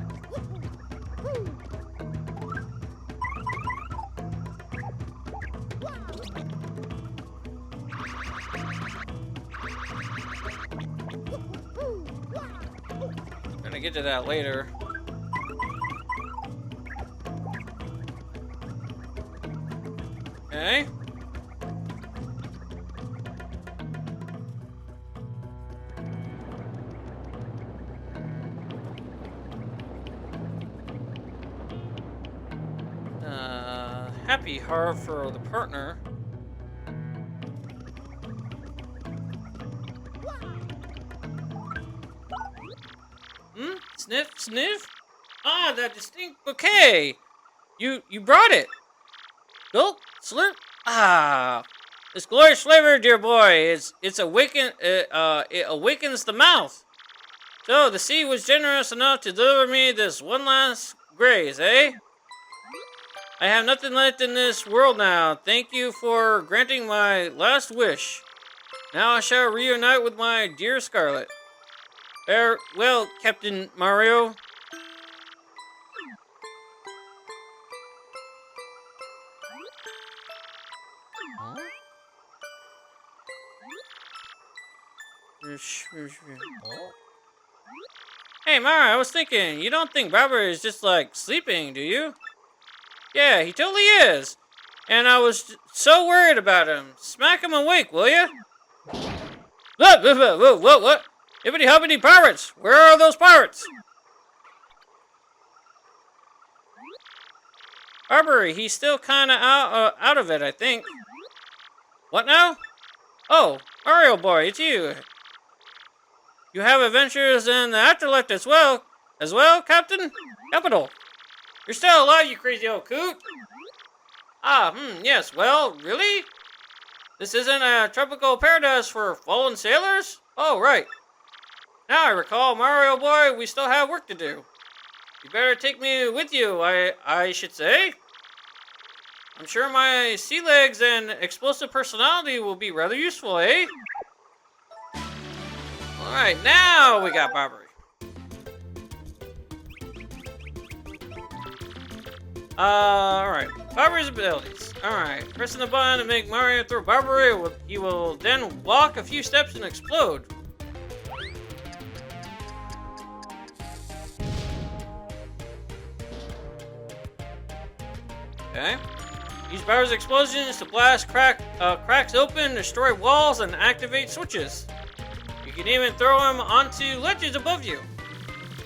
Gonna get to that later. Okay. Happy heart for the partner. Sniff, sniff. Ah, that distinct bouquet. You brought it. Gulp, slurp. Ah, this glorious flavor, dear boy. It awakens the mouth. So the sea was generous enough to deliver me this one last graze, eh? I have nothing left in this world now. Thank you for granting my last wish. Now I shall reunite with my dear Scarlet. Farewell, Captain Mario. Hey, Mario, I was thinking, you don't think Barbara is just like sleeping, do you? Yeah, he totally is. And I was so worried about him. Smack him awake, will ya? What? Hippity hoppity pirates! Where are those pirates? Barbary, he's still kinda out of it, I think. What now? Oh, Mario boy, it's you. You have adventures in the afterlife as well, Captain? Capital. You're still alive, you crazy old coot. Yes, well, really? This isn't a tropical paradise for fallen sailors? Oh, right. Now I recall, Mario boy, we still have work to do. You better take me with you, I should say. I'm sure my sea legs and explosive personality will be rather useful, eh? Alright, now we got Barbary. Alright. Barbary's abilities. Alright. Pressing the button to make Mario throw Barbary, he will then walk a few steps and explode. Okay. Use Barbary's explosions to blast cracks open, destroy walls, and activate switches. You can even throw him onto ledges above you.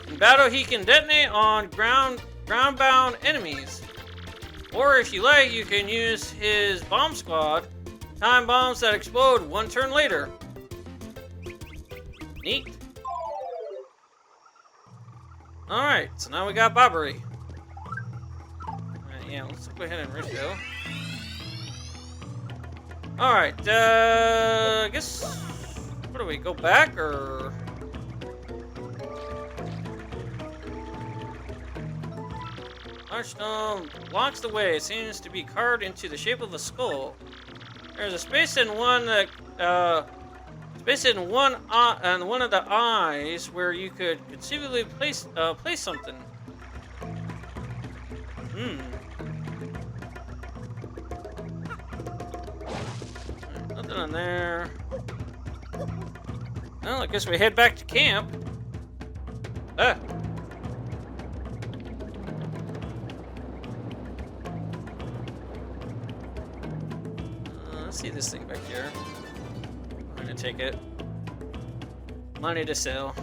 In battle, he can detonate on ground-bound enemies. Or if you like, you can use his bomb squad, time bombs that explode one turn later. Neat. Alright, so now we got Barbary. Yeah, let's go ahead and refill. Alright, I guess... What do we, go back, or... Large stone blocks the way. It seems to be carved into the shape of a skull. There's a space in one that, one of the eyes where you could conceivably place something. Nothing on there. Well, I guess we head back to camp. Let's see this thing back here. I'm gonna take it. Money to sell.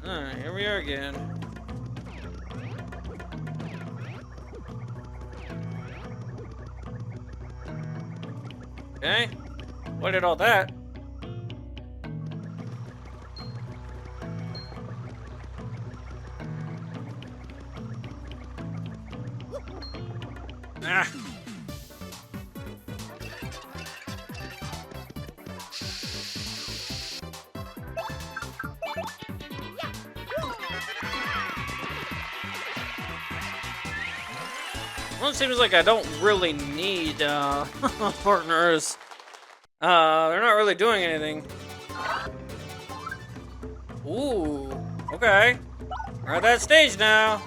Alright, here we are again. Okay. What did all that? Ah. Well, it seems like I don't really need partners. They're not really doing anything. Ooh, okay. We're at that stage now.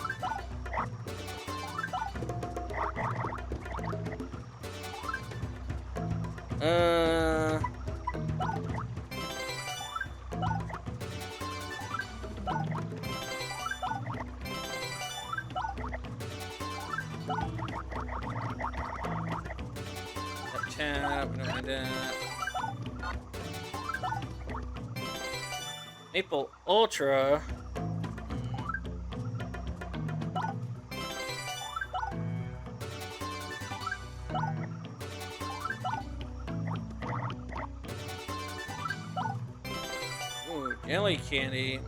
Tap, Maple Ultra. Ooh, jelly candy.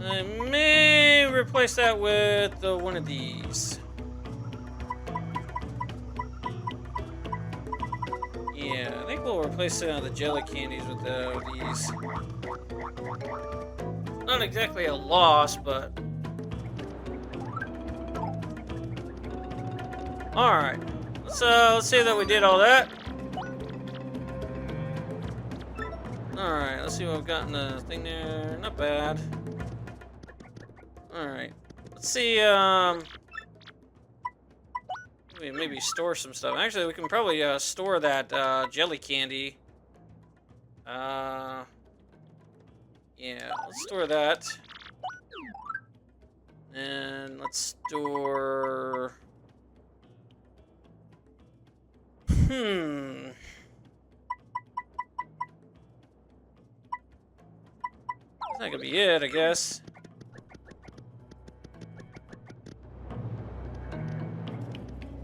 I may replace that with one of these. Yeah, I think we'll replace the jelly candies with these. Not exactly a loss, but... Alright. Let's say that we did all that. Alright, let's see what we've got in the thing there. Not bad. Alright. Let's see, maybe store some stuff. Actually, we can probably store that jelly candy. Yeah, let's store that. And let's store... That could be it, I guess.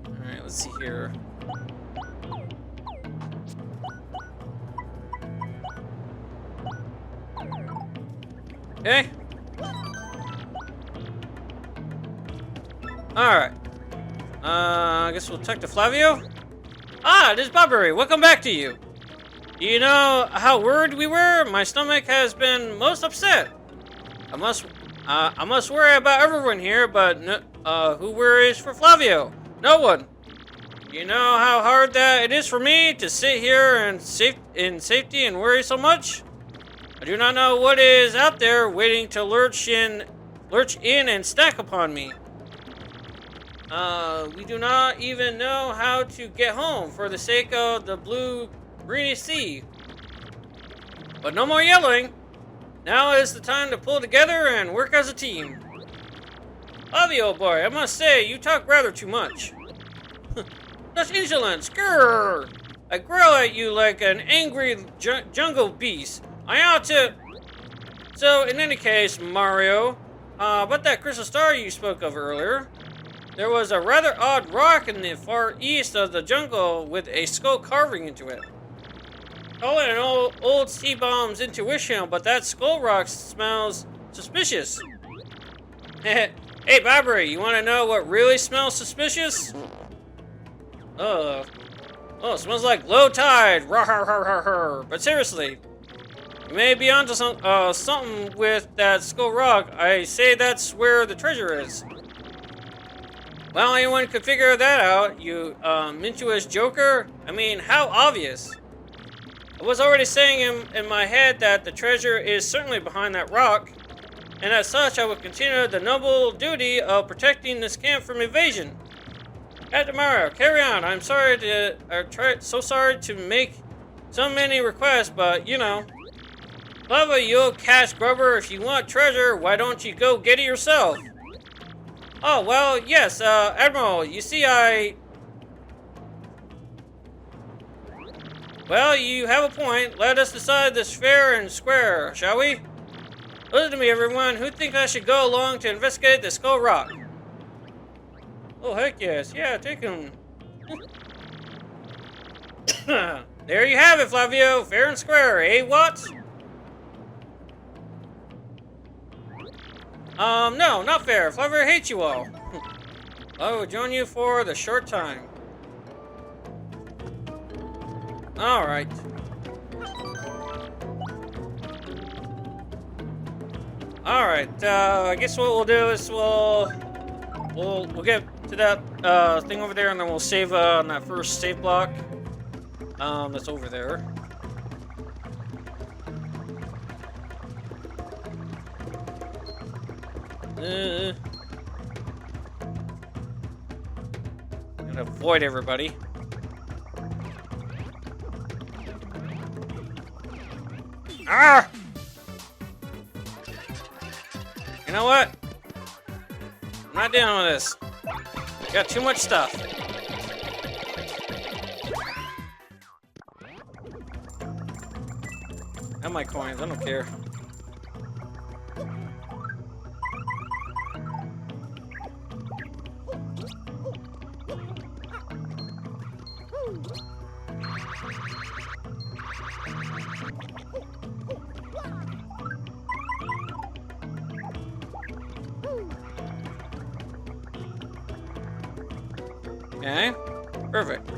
Alright, let's see here. Okay. Alright. I guess we'll talk to Flavio. Ah, it is Bobbery. Welcome back to you. Do you know how worried we were? My stomach has been most upset. I must worry about everyone here, but who worries for Flavio? No one. You know how hard that it is for me to sit here in safety and worry so much? I do not know what is out there waiting to lurch in and snack upon me. We do not even know how to get home for the sake of the blue greeny sea. But no more yelling. Now is the time to pull together and work as a team. Flavio, old boy, I must say, you talk rather too much. Such insolence, grrr! I growl at you like an angry jungle beast. I ought to... So, in any case, Mario, about that crystal star you spoke of earlier, there was a rather odd rock in the far east of the jungle with a skull carving into it. Call it an old T-Bomb's intuition, but that skull rock smells suspicious. Hey, Bobbery, you want to know what really smells suspicious? Oh, it smells like low tide. Rawr. But seriously, you may be onto something with that skull rock. I say that's where the treasure is. Well, anyone could figure that out, you mintuous joker. I mean, how obvious. I was already saying in my head that the treasure is certainly behind that rock, and as such I will continue the noble duty of protecting this camp from evasion. Captain Mario, carry on. I'm sorry to make so many requests, but you know. Lava, you old cash grubber, if you want treasure, why don't you go get it yourself? Oh, well, yes, Admiral, you see Well, you have a point. Let us decide this fair and square, shall we? Listen to me, everyone. Who thinks I should go along to investigate the Skull Rock? Oh, heck yes. Yeah, take him. There you have it, Flavio. Fair and square, eh, what? No, not fair. Flavio hates you all. I will join you for the short time. Alright. Alright, I guess what we'll do is we'll get to that thing over there, and then we'll save on that first save block that's over there. Gotta avoid everybody. Ah! You know what? I'm not dealing with this. Got too much stuff. And my coins, I don't care. Okay, perfect.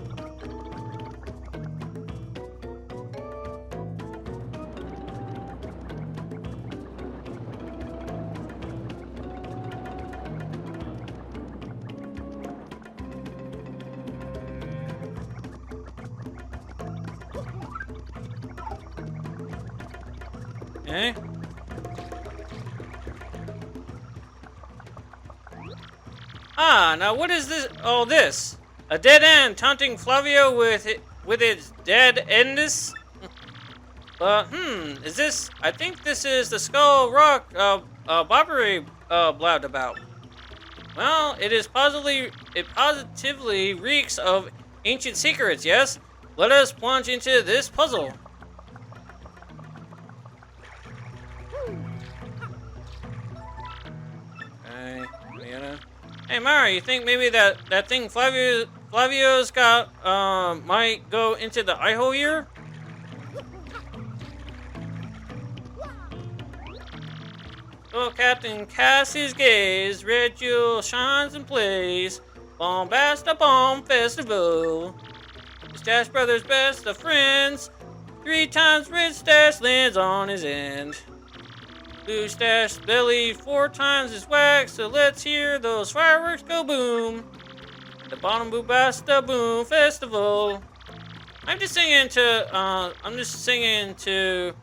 Okay. Ah, now what is this? Oh, this. A dead end taunting Flavio with its dead endness? Is this? I think this is the Skull Rock Bobbery blabbed about. Well, it positively reeks of ancient secrets, yes? Let us plunge into this puzzle. Okay, hey Mara, you think maybe that thing Flavio's got might go into the eye hole here? Oh, Captain casts his gaze, red jewel shines and plays, bombast a bomb festival. The Stash Brothers best of friends, 3 times red stash lands on his end. Blue stash belly 4 times his wax, so let's hear those fireworks go boom. The bottom boobasta boom festival. I'm just singing to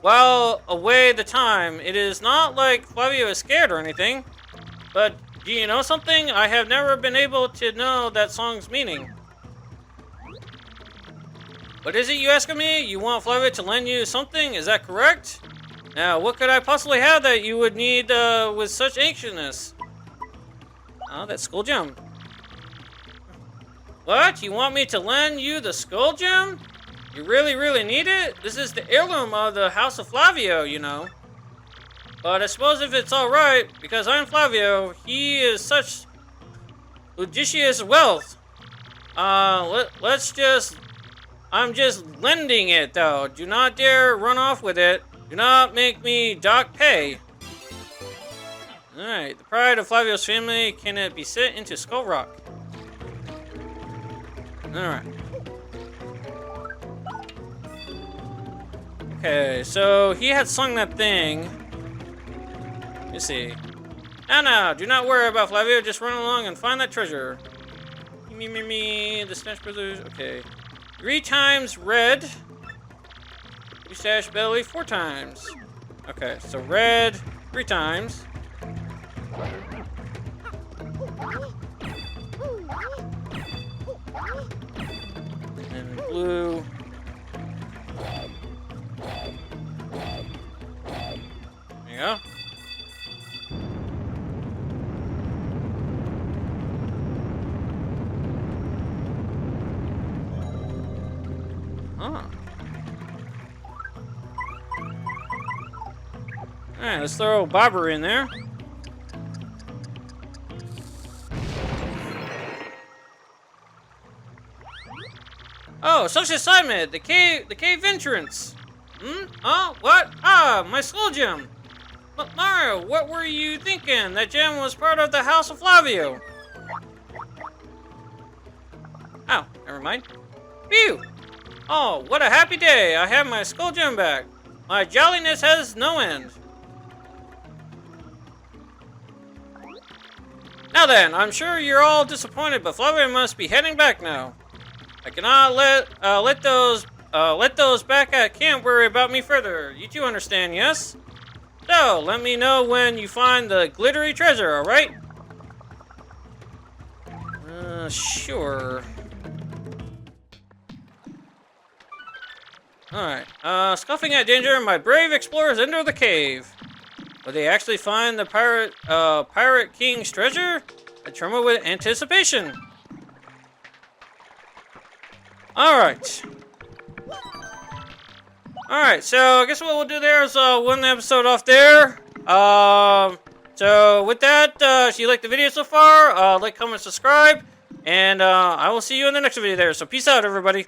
while away the time. It is not like Flavio is scared or anything, but do you know something? I have never been able to know that song's meaning. What is it you ask of me? You want Flavio to lend you something? Is that correct? Now, what could I possibly have that you would need with such anxiousness? Oh, that skull gem. What? You want me to lend you the skull gem? You really, really need it? This is the heirloom of the House of Flavio, you know. But I suppose if it's alright, because I'm Flavio, he is such ludicious wealth. I'm just lending it, though. Do not dare run off with it. Do not make me dock pay. Alright, the pride of Flavio's family, can it be set into Skull Rock? Alright. Okay, so he had sung that thing. Let's see. Now, do not worry about Flavio, just run along and find that treasure. The Stash Brothers, okay. 3 times red. Stash belly 4 times. Okay, so red 3 times. And blue. There you go. Huh. Alright, let's throw Bobber in there. Oh, such excitement! The cave entrance! Oh, what? Ah, my skull gem! But Mario, what were you thinking? That gem was part of the House of Flavio. Oh, never mind. Phew! Oh, what a happy day! I have my skull gem back. My jolliness has no end. Now then, I'm sure you're all disappointed, but Flavio must be heading back now. I cannot let those back at camp worry about me further. You two understand, yes? So, let me know when you find the glittery treasure, alright? Sure. Alright, scoffing at danger, my brave explorers enter the cave. Will they actually find the Pirate King's treasure? I tremble with anticipation. Alright. Alright, so I guess what we'll do there is one episode off there. So with that, if you liked the video so far, like, comment, subscribe. And I will see you in the next video there. So peace out, everybody.